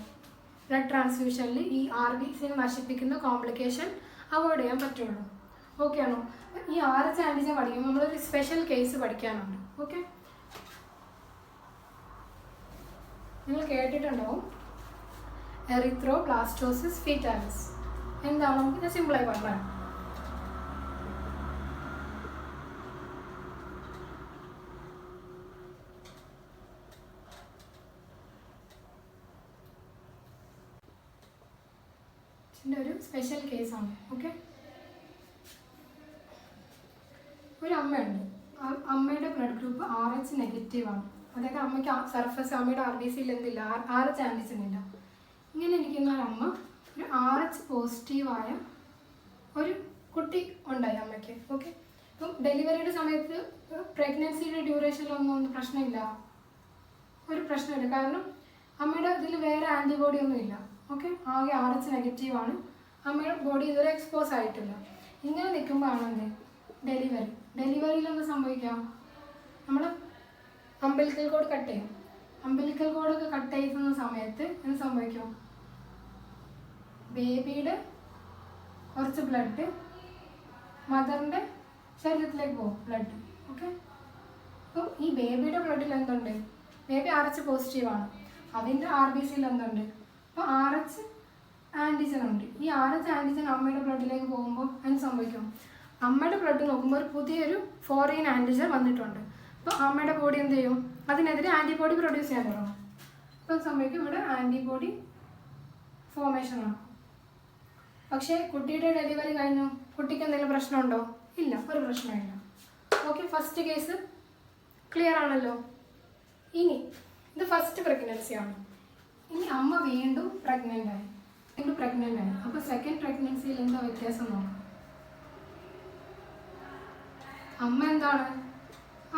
A: ബ്ലഡ് ട്രാൻസ്ഫ്യൂഷനിൽ ഈ RBCനെ നശിപ്പിക്കുന്ന കോംപ്ലിക്കേഷൻ അവോയ്ഡ് ചെയ്യാൻ പറ്റുള്ളൂ. ഓക്കെ ആണോ? ഈ RH ആൻറ്റിജൻ പഠിക്കുമ്പോൾ നമ്മളൊരു സ്പെഷ്യൽ കേസ് പഠിക്കാനുണ്ട്. ഓക്കെ, നിങ്ങൾ കേട്ടിട്ടുണ്ടാവും എറിത്രോബ്ലാസ്റ്റോസിസ് ഫീറ്റാലിസ്. എന്താണ്? നമുക്ക് സിമ്പിളായി പറഞ്ഞാൽ, ഒരു സ്പെഷ്യൽ കേസാണ്. ഓക്കെ, ഒരു അമ്മയുണ്ട്, അമ്മയുടെ ബ്ലഡ് ഗ്രൂപ്പ് RH നെഗറ്റീവാണ്. അതായത് അമ്മയ്ക്ക് അമ്മയുടെ RBCയിൽ എന്തില്ല? RH ആൻറ്റിജൻ ഇല്ല. ഇങ്ങനെ ഇരിക്കുന്ന ഒരു അമ്മ, ഒരു RH പോസിറ്റീവായ ഒരു കുട്ടി ഉണ്ടായി അമ്മയ്ക്ക്. ഓക്കെ, അപ്പം ഡെലിവറിയുടെ സമയത്ത് പ്രഗ്നൻസിയുടെ ഡ്യൂറേഷനിലൊന്നും പ്രശ്നമില്ല, ഒരു പ്രശ്നമില്ല, കാരണം അമ്മയുടെ ഇതിൽ വേറെ ആൻറ്റിബോഡി ഒന്നും ഇല്ല. ഓക്കെ, ആകെ RH നെഗറ്റീവാണ്, അമ്മയുടെ ബോഡി ഇതുവരെ എക്സ്പോസ് ആയിട്ടില്ല. ഇങ്ങനെ നിൽക്കുമ്പോഴാണ് ഡെലിവറിയിൽ എന്ത് സംഭവിക്കാം? നമ്മൾ അംബിലിക്കൽ കോഡ് കട്ട് ചെയ്യും. അംബിലിക്കൽ കോഡൊക്കെ കട്ട് ചെയ്യുന്ന സമയത്ത് എന്ത് സംഭവിക്കും? ബേബിയുടെ കുറച്ച് ബ്ലഡ് മദറിൻ്റെ ശരീരത്തിലേക്ക് പോകും, ബ്ലഡ്. ഓക്കെ, അപ്പോൾ ഈ ബേബിയുടെ ബ്ലഡിൽ എന്തുണ്ട്? ബേബി RH പോസിറ്റീവാണ്, അതിൻ്റെ RBCയിൽ എന്തുണ്ട്? അപ്പോൾ RH ആൻറ്റിജൻ ഉണ്ട്. ഈ RH ആൻറ്റിജൻ അമ്മയുടെ ബ്ലഡിലേക്ക് പോകുമ്പോൾ എന്ത് സംഭവിക്കും? അമ്മയുടെ ബ്ലഡ് നോക്കുമ്പോൾ ഒരു പുതിയൊരു ഫോറിൻ ആൻറ്റിജൻ വന്നിട്ടുണ്ട്. അപ്പോൾ അമ്മയുടെ ബോഡി എന്ത് ചെയ്യും? അതിനെതിരെ ആൻറ്റിബോഡി പ്രൊഡ്യൂസ് ചെയ്യാൻ തുടങ്ങും. അപ്പോൾ സംഭവിക്കും, ഇവിടെ ആൻറ്റിബോഡി ഫോർമേഷനാണ്. പക്ഷേ കുട്ടിയുടെ ഡെലിവറി കഴിഞ്ഞു, കുട്ടിക്ക് എന്തെങ്കിലും പ്രശ്നമുണ്ടോ? ഇല്ല, ഒരു പ്രശ്നമില്ല. ഓക്കെ, ഫസ്റ്റ് കേസ് ക്ലിയർ ആണല്ലോ. ഇനി ഇത് ഫസ്റ്റ് പ്രഗ്നൻസിയാണ്. ഇനി അമ്മ വീണ്ടും പ്രഗ്നൻ്റ് ആയി. അപ്പോൾ സെക്കൻഡ് പ്രഗ്നൻസിയിൽ എന്താ വ്യത്യാസം നോക്കാം. അമ്മ എന്താണ്?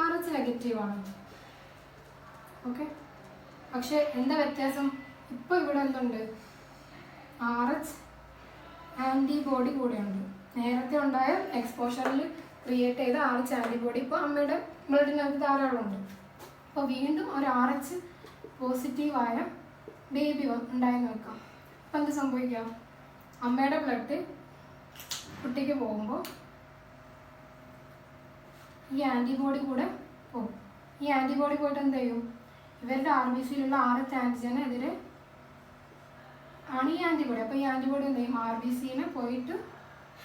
A: RH നെഗറ്റീവാണ്. ഓക്കെ, പക്ഷെ എന്താ വ്യത്യാസം? ഇപ്പോൾ ഇവിടെ എന്തുണ്ട്? RH ആൻറ്റിബോഡി കൂടെയുണ്ട്. നേരത്തെ ഉണ്ടായ എക്സ്പോഷറിൽ ക്രിയേറ്റ് ചെയ്ത RH ആൻറ്റിബോഡി ഇപ്പോൾ അമ്മയുടെ ബ്ലഡിനകത്ത് ധാരാളമുണ്ട്. അപ്പോൾ വീണ്ടും ഒരു RH പോസിറ്റീവായ ബേബി ഉണ്ടായെന്ന് വെക്കാം. അപ്പം എന്ത് സംഭവിക്കാം? അമ്മയുടെ ബ്ലഡ് കുട്ടിക്ക് പോകുമ്പോൾ ഈ ആൻറ്റിബോഡി കൂടെ പോകും. ഈ ആൻറ്റിബോഡി പോയിട്ട് എന്ത് ചെയ്യും? ഇവരുടെ RBCയിലുള്ള RH ആൻറ്റിജനെതിരെ ആണ് ഈ ആൻറ്റിബോഡി. അപ്പോൾ ഈ ആൻറ്റിബോഡി എന്ത് ചെയ്യും? RBCനെ പോയിട്ട്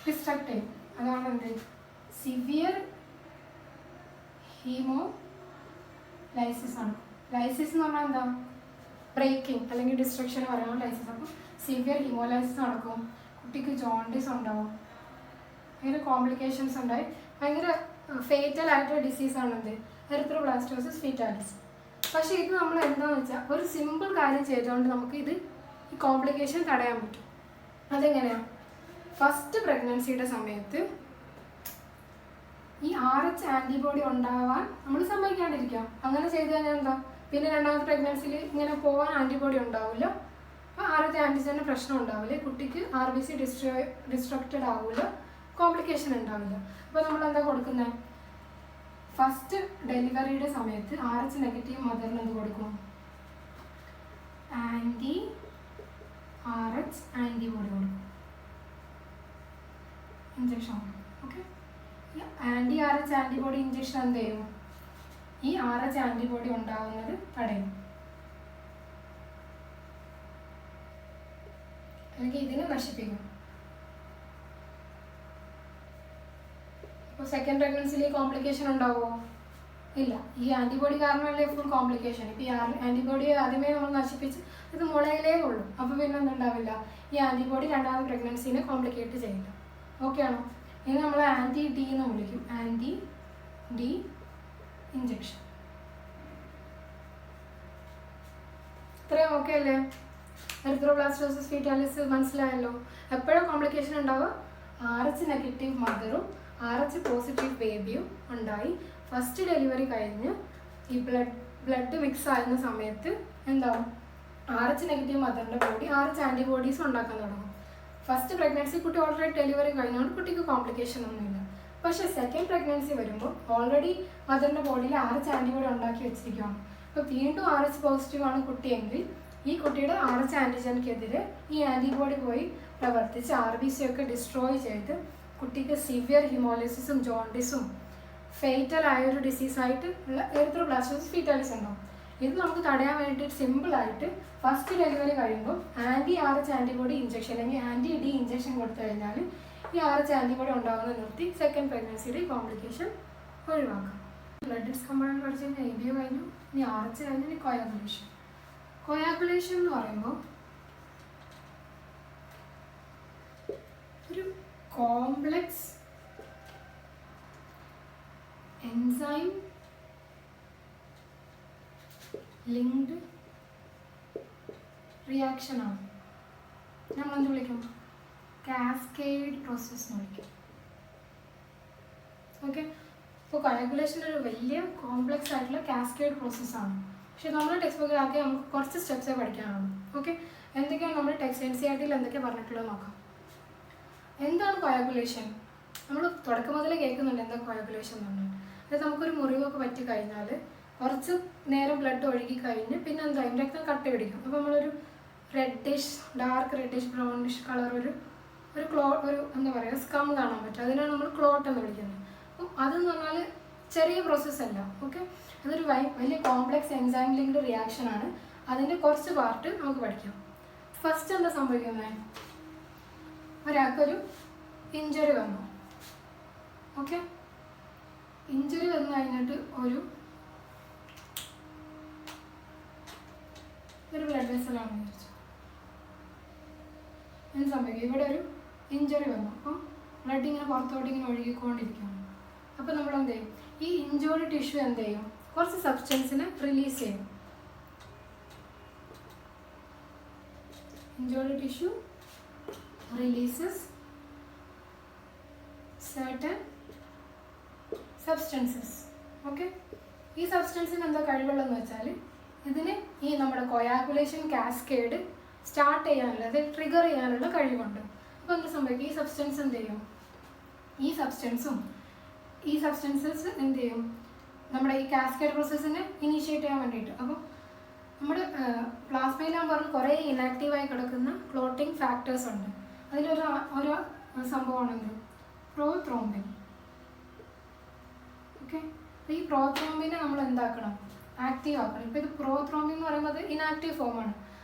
A: ഡിസ്ട്രക്ട് ചെയ്യും. അതാണ് എന്ത്? സിവിയർ ഹീമോലൈസിസ് ആണ്. ലൈസിസ് എന്ന് പറഞ്ഞാൽ എന്താ? ബ്രേക്കിംഗ് അല്ലെങ്കിൽ ഡിസ്ട്രക്ഷൻ പറയാൻ ലൈസിസ്. അപ്പോൾ സിവിയർ ഹീമോലൈസിസ് നടക്കും. കുട്ടിക്ക് ജോണ്ടിസ് ഉണ്ടാവും. ഭയങ്കര കോംപ്ലിക്കേഷൻസ് ഉണ്ടായി. ഭയങ്കര ഫേറ്റൽ ആയിട്ടുള്ള ഡിസീസാണ് എന്ത്? Erythroblastosis fetalis. പക്ഷേ ഇത് നമ്മൾ എന്താണെന്ന് വെച്ചാൽ ഒരു സിമ്പിൾ കാര്യം ചെയ്തുകൊണ്ട് നമുക്ക് ഈ കോംപ്ലിക്കേഷൻ തടയാൻ പറ്റും. അതെങ്ങനെയാണ്? ഫസ്റ്റ് പ്രഗ്നൻസിയുടെ സമയത്ത് ഈ RH ആൻറ്റിബോഡി ഉണ്ടാവാൻ നമ്മൾ സമ്മതിക്കാണ്ടിരിക്കാം. അങ്ങനെ ചെയ്ത് കഴിഞ്ഞാൽ എന്താ? പിന്നെ രണ്ടാമത്തെ പ്രഗ്നൻസിയിൽ ഇങ്ങനെ പോകാൻ ആൻറ്റിബോഡി ഉണ്ടാവില്ല. അപ്പോൾ RH ആൻറ്റിജന് പ്രശ്നം ഉണ്ടാവില്ല. കുട്ടിക്ക് RBC ഡിസ്ട്രക്റ്റഡ് ആവില്ല, കോംപ്ലിക്കേഷൻ ഉണ്ടാവില്ല. അപ്പോൾ നമ്മൾ എന്താ കൊടുക്കുന്നത്? ഫസ്റ്റ് ഡെലിവറിയുടെ സമയത്ത് RH നെഗറ്റീവ് മദറിന് എന്ത് കൊടുക്കും? RH ആൻറ്റിബോഡി കൊടുക്കും, ഇഞ്ചക്ഷൻ കൊടുക്കും. ഓക്കെ, ഈ RH ആൻറ്റിബോഡി ഇഞ്ചക്ഷൻ എന്ത് ചെയ്യും? ഈ RH ആൻറ്റിബോഡി ഉണ്ടാകുന്നത് തടയും, അല്ലെങ്കിൽ ഇതിനെ നശിപ്പിക്കും. അപ്പോൾ സെക്കൻഡ് പ്രഗ്നൻസിയിൽ കോംപ്ലിക്കേഷൻ ഉണ്ടാവുമോ? ഇല്ല. ഈ ആൻറ്റിബോഡി കാരണമല്ലേ ഫുൾ കോംപ്ലിക്കേഷൻ. ഇപ്പോൾ ഈ ആൻറ്റിബോഡി ആദ്യമേ നമ്മൾ നശിപ്പിച്ച് ഇത് മുളയിലേ ഉള്ളൂ. അപ്പോൾ പിന്നെ എന്തുണ്ടാവില്ല? ഈ ആൻറ്റിബോഡി രണ്ടാമത് പ്രഗ്നൻസിനെ കോംപ്ലിക്കേറ്റ് ചെയ്യില്ല. ഓക്കെ ആണോ? ഇനി നമ്മൾ ആൻറ്റി-D എന്ന് വിളിക്കും. ആൻറ്റി-D ഇഞ്ചക്ഷൻ. ഇത്രയും ഓക്കെ അല്ലേ? എറിത്രോബ്ലാസ്റ്റോസിസ് ഫീറ്റാലിസ് മനസ്സിലായല്ലോ. എപ്പോഴും കോംപ്ലിക്കേഷൻ ഉണ്ടാവുക? RH നെഗറ്റീവ് മദറും RH പോസിറ്റീവ് ബേബിയും ഉണ്ടായി ഫസ്റ്റ് ഡെലിവറി കഴിഞ്ഞ് ഈ ബ്ലഡ് മിക്സ് ആകുന്ന സമയത്ത് എന്താവും? RH നെഗറ്റീവ് മദറിൻ്റെ ബോഡി RH ആൻറ്റിബോഡീസ് ഉണ്ടാക്കാൻ തുടങ്ങും. ഫസ്റ്റ് പ്രഗ്നൻസി കുട്ടി ഓൾറെഡി ഡെലിവറി കഴിഞ്ഞുകൊണ്ട് കുട്ടിക്ക് കോംപ്ലിക്കേഷൻ ഒന്നുമില്ല. പക്ഷേ സെക്കൻഡ് പ്രഗ്നൻസി വരുമ്പോൾ ഓൾറെഡി മദറിൻ്റെ ബോഡിയിൽ RH ആൻറ്റിബോഡി ഉണ്ടാക്കി വെച്ചിരിക്കുകയാണ്. അപ്പോൾ വീണ്ടും RH പോസിറ്റീവ് ആണ് കുട്ടിയെങ്കിൽ ഈ കുട്ടിയുടെ RH ആൻറ്റിജൻക്കെതിരെ ഈ ആൻറ്റിബോഡി പോയി പ്രവർത്തിച്ച് RBC ഒക്കെ ഡിസ്ട്രോയ് ചെയ്ത് കുട്ടിക്ക് സിവിയർ ഹിമോലൈസിസും ജോണ്ടിസും ഫേറ്റൽ ആയൊരു ഡിസീസായിട്ട് ഉള്ള എറിത്രോബ്ലാസ്റ്റോസിസ് ഫീറ്റാലിസ് ഉണ്ടാവും. ഇത് നമുക്ക് തടയാൻ വേണ്ടിയിട്ട് സിമ്പിളായിട്ട് ഫസ്റ്റ് ഡെലിവറി കഴിയുമ്പോൾ RH ആൻറ്റിബോഡി ഇഞ്ചക്ഷൻ അല്ലെങ്കിൽ ആൻറ്റി-D ഇഞ്ചക്ഷൻ കൊടുത്തു കഴിഞ്ഞാൽ ഈ RH ആൻറ്റിബോഡി ഉണ്ടാകുന്നത് നിർത്തി സെക്കൻഡ് പ്രഗ്നൻസിയുടെ കോംപ്ലിക്കേഷൻ ഒഴിവാക്കാം. ബ്ലഡ് ഡിസ്കംപണൻറ്റ് പഠിച്ചു കഴിഞ്ഞാൽ ABO കഴിഞ്ഞു. ഇനി RH കഴിഞ്ഞ് ഇനി കൊയാഗുലേഷൻ. കൊയാഗുലേഷൻ എന്ന് പറയുമ്പോൾ ഒരു കോംപ്ലെക്സ് എൻസൈം ലിങ്ക്ഡ് റിയാക്ഷനാണ്. നമ്മളെന്ത് വിളിക്കും? കാസ്കേഡ് പ്രോസസ് എന്ന് വിളിക്കും. ഓക്കെ, അപ്പോൾ കൊയാഗുലേഷൻ ഒരു വലിയ കോംപ്ലെക്സ് ആയിട്ടുള്ള കാസ്കേഡ് പ്രോസസ്സാണ്. പക്ഷെ നമ്മുടെ ടെക്സ്റ്റ് ബുക്കിലാക്കി നമുക്ക് കുറച്ച് സ്റ്റെപ്സേ പഠിക്കാനുള്ളൂ. ഓക്കെ, എന്തൊക്കെയാണ് നമ്മൾ NCERT എന്തൊക്കെയാണ് പറഞ്ഞിട്ടുള്ളത് നോക്കാം. എന്താണ് കൊയാഗുലേഷൻ? നമ്മൾ തുടക്കം മുതലേ കേൾക്കുന്നുണ്ട് എന്താ കൊയാഗുലേഷൻ എന്ന് പറഞ്ഞാൽ. അതായത് നമുക്കൊരു മുറിവൊക്കെ പറ്റി കഴിഞ്ഞാൽ കുറച്ച് നേരം ബ്ലഡ് ഒഴുകി കഴിഞ്ഞ് പിന്നെ എന്തായാലും രക്തം കട്ട പിടിക്കും. അപ്പോൾ നമ്മളൊരു ഡാർക്ക് റെഡിഷ് ബ്രൗണിഷ് കളർ ഒരു എന്താ പറയുക സ്കം കാണാൻ പറ്റും. അതിനാണ് നമ്മൾ ക്ലോട്ട് എന്ന് വിളിക്കുന്നത്. അപ്പം അതെന്ന് പറഞ്ഞാൽ ചെറിയ പ്രോസസ്സല്ല. ഓക്കെ, അതൊരു വലിയ കോംപ്ലെക്സ് എൻസൈം ലിങ്ക്ഡ് റിയാക്ഷനാണ്. അതിൻ്റെ കുറച്ച് പാർട്ട് നമുക്ക് പഠിക്കാം. ഫസ്റ്റ് എന്താ സംഭവിക്കുന്നത്? ഒരാൾക്കൊരു ഇഞ്ചുറി വന്നു. ഓക്കെ, ഇഞ്ചുറി വന്നു കഴിഞ്ഞിട്ട് ഒരു ബ്ലഡ് വെസലാണ് വിചാരിച്ചു. എന്ത് സംഭവിക്കും? ഇവിടെ ഒരു ഇഞ്ചുറി വന്നു. അപ്പം ബ്ലഡ് ഇങ്ങനെ പുറത്തോട്ട് ഇങ്ങനെ ഒഴുകിക്കൊണ്ടിരിക്കുകയാണ്. അപ്പോൾ നമ്മൾ എന്ത് ചെയ്യും? ഈ ഇഞ്ചുറി ടിഷ്യൂ എന്ത് ചെയ്യും? കുറച്ച് സബ്സ്റ്റൻസിനെ റിലീസ് ചെയ്യും. Injury tissue releases certain substances. Okay, ഈ സബ്സ്റ്റൻസിന് എന്താ കഴിവുള്ളതെന്ന് വെച്ചാൽ ഇതിന് ഈ നമ്മുടെ കൊയാഗുലേഷൻ കാസ്കേഡ് സ്റ്റാർട്ട് ചെയ്യാനുള്ള, അത് ട്രിഗർ ചെയ്യാനുള്ള കഴിവുണ്ട്. അപ്പോൾ എന്ത് സംഭവിക്കും? ഈ സബ്സ്റ്റൻസ് എന്ത് ചെയ്യും? ഈ സബ്സ്റ്റൻസസ് എന്ത് ചെയ്യും? നമ്മുടെ ഈ കാസ്കേഡ് പ്രോസസ്സിനെ ഇനീഷ്യേറ്റ് ചെയ്യാൻ വേണ്ടിയിട്ട്. അപ്പോൾ നമ്മുടെ പ്ലാസ്മയിലാകുമ്പോൾ പറഞ്ഞ് കുറേ ഇനാക്റ്റീവായി കിടക്കുന്ന ക്ലോട്ടിങ് ഫാക്ടേഴ്സ് ഉണ്ട്. അതിലൊരു സംഭവമാണെന്ത്? പ്രോത്രോംബിൻ. ഓക്കെ, അപ്പോൾ ഈ പ്രോത്രോംബിനെ നമ്മൾ എന്താക്കണം? ആക്റ്റീവ് ആക്കണം. ഇപ്പോൾ ഇത് പ്രോത്രോംബിൻ എന്ന് പറയുമ്പോൾ അത് ഇനാക്റ്റീവ് ഫോമാണ്.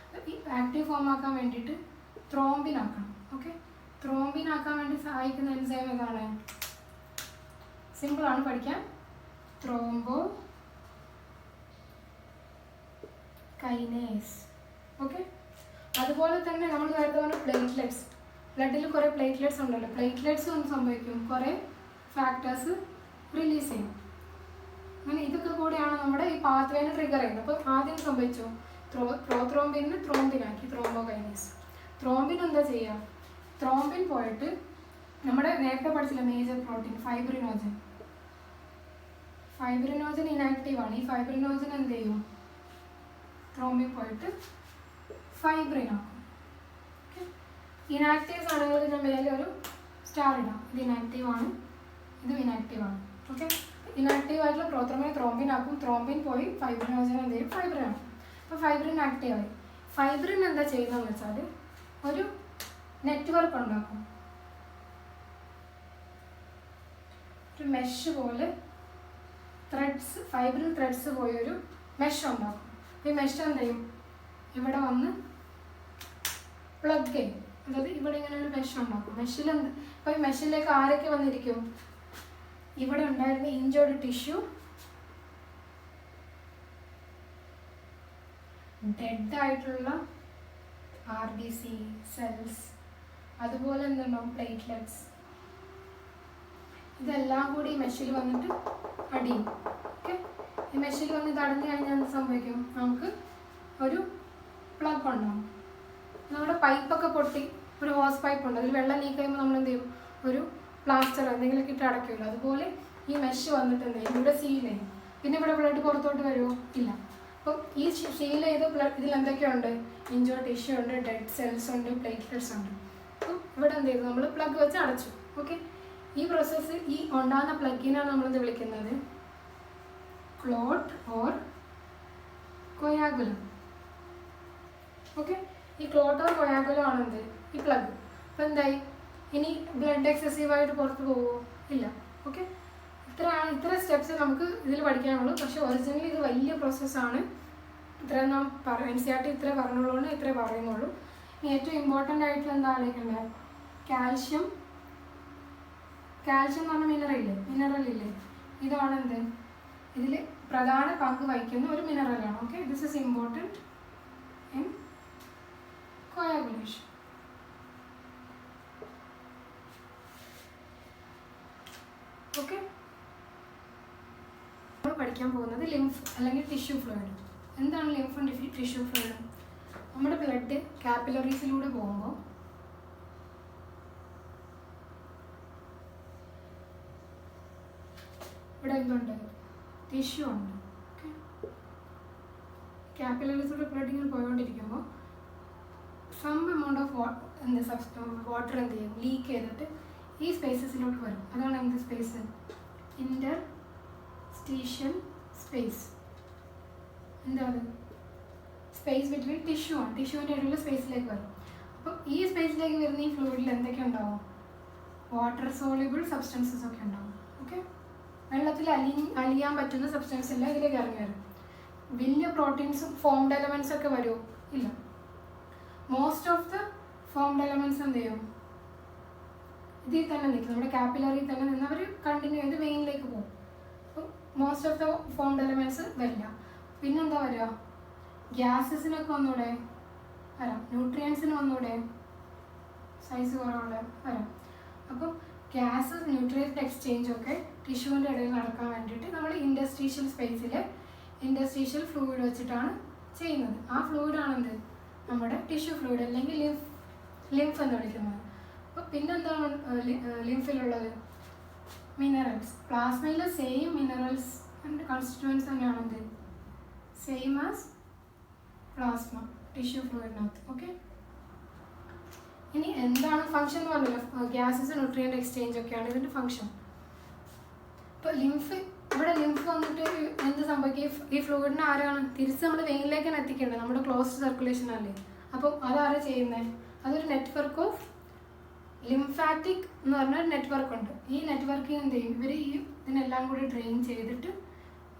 A: ഈ ആക്റ്റീവ് ഫോം ആക്കാൻ വേണ്ടിയിട്ട് ത്രോംബിൻ ആക്കണം. ഓക്കെ, ത്രോംബിൻ ആക്കാൻ വേണ്ടി സഹായിക്കുന്ന എൻസൈം ഏതാണ്? സിമ്പിളാണ് പഠിക്കാൻ. Thrombo kinase. ഓക്കെ, അതുപോലെ തന്നെ നമ്മൾ നേരത്തെ പറഞ്ഞ പ്ലേറ്റ്ലെറ്റ്സ്. ബ്ലഡിൽ കുറേ പ്ലേറ്റ്ലെറ്റ്സ് ഉണ്ടല്ലോ. പ്ലേറ്റ്ലെറ്റ്സ് ഒന്ന് സംഭവിക്കും, കുറേ ഫാക്ടേഴ്സ് റിലീസ് ചെയ്യും. അങ്ങനെ ഇതൊക്കെ കൂടെയാണ് നമ്മുടെ ഈ പാത്വേനെ ട്രിഗർ ചെയ്യുന്നത്. അപ്പോൾ ആദ്യം സംഭവിച്ചു പ്രോത്രോംബിനെ ത്രോംബിനാക്കി, ത്രോംബോകൈനേസ്. ത്രോംബിൻ എന്താ ചെയ്യുക? ത്രോംബിൻ പോയിട്ട് നമ്മുടെ നേരത്തെ പഠിച്ചില്ല മേജർ പ്രോട്ടീൻ ഫൈബ്രിനോജൻ. ഫൈബ്രിനോജൻ ഇനാക്റ്റീവാണ്. ഈ ഫൈബ്രിനോജൻ എന്ത് ചെയ്യും? ത്രോംബിൻ പോയിട്ട് ഫൈബ്രിൻ ആക്കും. ഓക്കെ, ഇനാക്റ്റീവ്സ് ആണെങ്കിൽ ഞാൻ മേലെ ഒരു സ്റ്റാർ ഇടാം. ഇത് ഇനാക്റ്റീവാണ്, ഇത് ഇനാക്റ്റീവാണ്. ഓക്കെ, ഇനാക്റ്റീവ് ആയിട്ടുള്ള പ്രോത്രോംബിനെ ത്രോംബിൻ ആക്കും. ത്രോംബിൻ പോയി ഫൈബ്രിനോജൻ എന്ത് ചെയ്യും? ഫൈബ്രിൻ ആക്കും. അപ്പോൾ ഫൈബ്രിൻ ആക്റ്റീവായി. ഫൈബ്രിൻ എന്താ ചെയ്യുന്നതെന്ന് വെച്ചാൽ ഒരു നെറ്റ്വർക്ക് ഉണ്ടാക്കും. ഒരു മെഷ് പോലെ ത്രെഡ്സ്, ഫൈബ്രിൻ ത്രെഡ്സ് പോയൊരു മെഷ് ഉണ്ടാക്കും. ഈ മെഷ് എന്ത് ചെയ്യും? ഇവിടെ വന്ന് പ്ലഗ് ചെയ്യും. അതായത് ഇവിടെ ഇങ്ങനെ ഒരു മെഷ് ഉണ്ടാക്കും. മെഷിൽ എന്ത്? അപ്പോൾ ഈ മെഷിലേക്ക് ആരൊക്കെ വന്നിരിക്കും? ഇവിടെ ഉണ്ടായിരുന്ന ഇഞ്ചേർഡ് ടിഷ്യൂ, ഡെഡ് ആയിട്ടുള്ള RBC സെൽസ്, അതുപോലെ എന്തുണ്ടാവും? പ്ലേറ്റ്ലെറ്റ്സ്. ഇതെല്ലാം കൂടി ഈ മെഷിൽ വന്നിട്ട് അടിയും. ഓക്കെ, ഈ മെഷിൽ വന്ന് ഇത് അടഞ്ഞു കഴിഞ്ഞാൽ എന്ത് സംഭവിക്കും? നമുക്ക് ഒരു പ്ലഗ് ഉണ്ടാവും. നമ്മുടെ പൈപ്പൊക്കെ പൊട്ടി ഒരു ഹോസ് പൈപ്പ് ഉണ്ട്, അതിൽ വെള്ളം ലീക്ക് ചെയ്യുമ്പോൾ നമ്മൾ എന്ത് ചെയ്യും? ഒരു പ്ലാസ്റ്റർ എന്തെങ്കിലുമൊക്കെ ഇട്ട് അടയ്ക്കുമല്ലോ. അതുപോലെ ഈ മെഷ് വന്നിട്ട് എന്ത് ചെയ്യും? ഇവിടെ സീൽ ചെയ്യും. പിന്നെ ഇവിടെ ബ്ലഡ് പുറത്തോട്ട് വരുമോ? ഇല്ല. അപ്പം ഈ സീൽ ചെയ്ത ബ്ലഡ് ഇതിൽ എന്തൊക്കെയുണ്ട്? ഇഞ്ചേർഡ് ടിഷ്യൂ ഉണ്ട്, ഡെഡ് സെൽസ് ഉണ്ട്, പ്ലേറ്റ്ലെറ്റ്സ് ഉണ്ട്. അപ്പം ഇവിടെ എന്ത് ചെയ്തു? നമ്മൾ പ്ലഗ് വെച്ച് അടച്ചു. ഓക്കെ, ഈ പ്രോസസ്സ്, ഈ ഉണ്ടാകുന്ന പ്ലഗിനാണ് നമ്മളെന്ത് വിളിക്കുന്നത്? Clot or coagulum. ഓക്കെ, ഈ ക്ലോട്ട് ഓർ കൊയാഗുലം ആണെന്ത്? ഈ പ്ലഗ്. അപ്പം എന്തായി? ഇനി ബ്ലഡ് എക്സസീവായിട്ട് പുറത്ത് പോവുമോ? ഇല്ല. ഓക്കെ, ഇത്ര സ്റ്റെപ്സ് നമുക്ക് ഇതിൽ പഠിക്കാനുള്ളൂ. പക്ഷെ ഒറിജിനലി ഇത് വലിയ പ്രോസസ്സാണ്. ഇത്ര നാം NCERT ഇത്ര പറഞ്ഞുള്ളൂ, ഇത്രേ പറയുന്നുള്ളൂ. ഇനി ഏറ്റവും ഇമ്പോർട്ടൻ്റ് ആയിട്ടുള്ള എന്താ ആലോചിക്കേണ്ടത്? കാൽഷ്യം എന്ന് പറഞ്ഞ മിനറലില്ലേ, ഇതാണ് എന്ത്? ഇതിൽ പ്രധാന പങ്ക് വഹിക്കുന്ന ഒരു മിനറലാണ്. Okay, this is important in coagulation. Okay, നമ്മൾ പഠിക്കാൻ പോകുന്നത് ലിംഫ് അല്ലെങ്കിൽ ടിഷ്യൂ ഫ്ലൂയിഡ്. എന്താണ് ലിംഫും ടിഷ്യൂ ഫ്ലൂയിഡും? നമ്മുടെ ബ്ലഡ് കാപ്പിലറീസിലൂടെ പോകുമ്പോൾ ഇവിടെ എന്തുണ്ട്? ടിഷ്യൂ ഉണ്ട്. ഓക്കെ, കാപ്പിലറീസിലൂടെ ബ്ലഡ് ഇങ്ങനെ പോയിക്കൊണ്ടിരിക്കുമ്പോൾ സം എമൗണ്ട് ഓഫ് വാട്ടർ എന്ത് ചെയ്യും? ലീക്ക് ചെയ്തിട്ട് ഈ സ്പേസസിലോട്ട് വരും. അതാണ് എന്ത് സ്പേസ്? Interstitial space. എന്താണ്? സ്പേസ് ബിറ്റ്വീൻ ടിഷ്യൂ ആണ്. ടിഷ്യൂവിൻ്റെ ഇടയിലുള്ള സ്പേസിലേക്ക് വരും. അപ്പം ഈ സ്പേസിലേക്ക് വരുന്ന ഈ ഫ്ലൂയിഡിൽ എന്തൊക്കെ ഉണ്ടാവും? വാട്ടർ സോളിബിൾ സബ്സ്റ്റൻസസ് ഒക്കെ ഉണ്ടാവും. ഓക്കെ, വെള്ളത്തിൽ അലിയാൻ പറ്റുന്ന സബ്സ്റ്റൻസ് എല്ലാം ഇതിലേക്ക് ഇറങ്ങി വരും. വലിയ പ്രോട്ടീൻസും ഫോംഡ് എലമെൻറ്റ്സ് ഒക്കെ വരുമോ? ഇല്ല. Most of the formed elements എന്ത് ചെയ്യും? ഇതിൽ തന്നെ നിൽക്കും. നമ്മുടെ കാപ്പിലറിയിൽ തന്നെ നിന്ന് അവർ കണ്ടിന്യൂ ചെയ്ത് വെയിനിലേക്ക് പോകും. അപ്പം most of the formed elements വരില്ല. പിന്നെന്താ വരിക? ഗ്യാസസിനൊക്കെ ഒന്നുകൂടെ വരാം, ന്യൂട്രിയൻസിന് ഒന്നുകൂടെ സൈസ് കുറവുള്ള വരാം. അപ്പം ഗ്യാസസ് ന്യൂട്രിയൻറ്റ് എക്സ്ചേഞ്ച് ഒക്കെ ടിഷ്യൂവിൻ്റെ ഇടയിൽ നടക്കാൻ വേണ്ടിയിട്ട് നമ്മൾ ഇൻഡസ്ട്രീഷ്യൽ സ്പേസിൽ ഇൻഡസ്ട്രീഷ്യൽ ഫ്ലൂയിഡ് വെച്ചിട്ടാണ് ചെയ്യുന്നത്. ആ ഫ്ലൂയിഡാണ് എന്ത്? നമ്മുടെ ടിഷ്യൂ ഫ്ലൂയിഡ് അല്ലെങ്കിൽ ലിംഫ് എന്ന് വിളിക്കുന്നത്. അപ്പോൾ പിന്നെന്താണ് ലിംഫിലുള്ളത്? മിനറൽസ്. പ്ലാസ്മയിലെ സെയിം മിനറൽസ് ആൻഡ് കോൺസ്റ്റിറ്റ്യൂവൻസ് തന്നെയാണ് എന്ത്? സെയിം ആസ് പ്ലാസ്മ ടിഷ്യൂ ഫ്ലൂയിഡിനകത്ത്. ഓക്കെ, ഇനി എന്താണ് ഫംഗ്ഷൻ എന്ന് പറഞ്ഞല്ലോ, ഗ്യാസസ് ന്യൂട്രിയൻ്റ് എക്സ്ചേഞ്ച് ഒക്കെയാണ് ഇതിൻ്റെ ഫംഗ്ഷൻ. ഇപ്പോൾ ലിംഫ്, ഇവിടെ ലിംഫ് വന്നിട്ട് എന്ത് സംഭവിക്കും, ഈ ഫ്ലൂയിഡിനെ ആരാണ് തിരിച്ച് നമ്മൾ വെയിനിലേക്കാണ് എത്തിക്കേണ്ടത്, നമ്മുടെ ക്ലോസ്ഡ് സർക്കുലേഷൻ അല്ലേ. അപ്പം അതാരാ ചെയ്യുന്നത്, അതൊരു നെറ്റ്വർക്ക് ഓഫ് ലിംഫാറ്റിക് എന്ന് പറഞ്ഞൊരു നെറ്റ്വർക്ക് ഉണ്ട്. ഈ നെറ്റ്വർക്കിൽ എന്ത് ചെയ്യും, ഇവർ ഈ ഇതിനെല്ലാം കൂടി ഡ്രെയിൻ ചെയ്തിട്ട്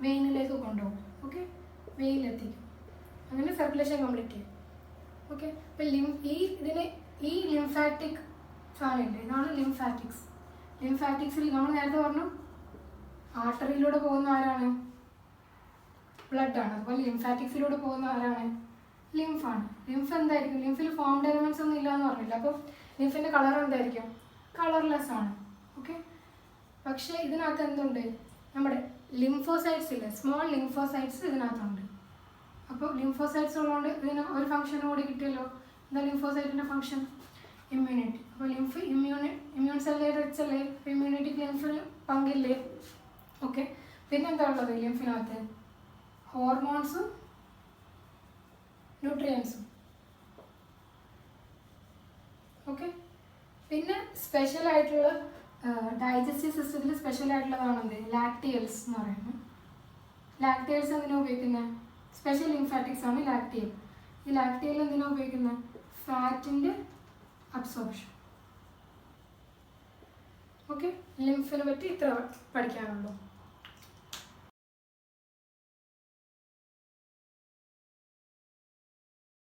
A: വെയിനിലേക്ക് കൊണ്ടുപോകും. ഓക്കെ, വെയിനിലെത്തിക്കും, അങ്ങനെ സർക്കുലേഷൻ കംപ്ലീറ്റ് ചെയ്യും. ഓക്കെ, അപ്പം ഈ ലിംഫാറ്റിക് സാധനമുണ്ട്, ഇതാണ് ലിംഫാറ്റിക്സ്. ലിംഫാറ്റിക്സിൽ നമ്മൾ നേരത്തെ പറഞ്ഞു ആർട്ടറിയിലൂടെ പോകുന്ന ആരാണ്, ബ്ലഡാണ്. അതുപോലെ ലിംഫാറ്റിക്സിലൂടെ പോകുന്ന ആരാണ്, ലിംഫാണ്. ലിംഫ് എന്തായിരിക്കും, ലിംഫിൽ ഫോംഡ് എലമെന്റ്സ് ഒന്നും ഇല്ല എന്ന് പറഞ്ഞില്ല. അപ്പോൾ ലിംഫിൻ്റെ കളർ എന്തായിരിക്കും, കളർലെസ് ആണ്. ഓക്കെ, പക്ഷേ ഇതിനകത്ത് എന്തുണ്ട്, നമ്മുടെ ലിംഫോസൈറ്റ്സ് ഇല്ലേ, സ്മോൾ ലിംഫോസൈറ്റ്സ് ഇതിനകത്തുണ്ട്. അപ്പോൾ ലിംഫോസൈറ്റ്സ് ഉള്ളതുകൊണ്ട് ഇതിന് ഒരു ഫംഗ്ഷൻ കൂടി കിട്ടിയല്ലോ. എന്താ ലിംഫോസൈറ്റിൻ്റെ ഫംഗ്ഷൻ, ഇമ്മ്യൂണിറ്റി. അപ്പോൾ ലിംഫ് ഇമ്മ്യൂൺ സെല്ലേ റിച്ച് അല്ലേ, അപ്പോൾ ഇമ്മ്യൂണിറ്റിക്ക് ലിംഫിന് പങ്കില്ലേ. ഓക്കെ, പിന്നെന്താ ഉള്ളത് ലിംഫിനകത്ത്, ഹോർമോൺസും ന്യൂട്രിയൻസും. ഓക്കെ, പിന്നെ സ്പെഷ്യലായിട്ടുള്ള ഡൈജസ്റ്റീവ് സിസ്റ്റത്തിൽ സ്പെഷ്യലായിട്ടുള്ളതാണ് എന്ത്, ലാക്ടിയൽസ് എന്ന് പറയുന്നത്. ലാക്ടിയൽസ് എന്തിനാണ് ഉപയോഗിക്കുന്നത്, സ്പെഷ്യൽ ലിംഫാറ്റിക്സ് ആണ് ലാക്ടിയൽ. ഈ ലാക്ടിയൽ എന്തിനാണ് ഉപയോഗിക്കുന്നത്, ഫാറ്റിൻ്റെ അബ്സോർപ്ഷൻ. ഓക്കെ, ലിംഫിനെ പറ്റി ഇത്ര പഠിക്കാനുള്ളൂ.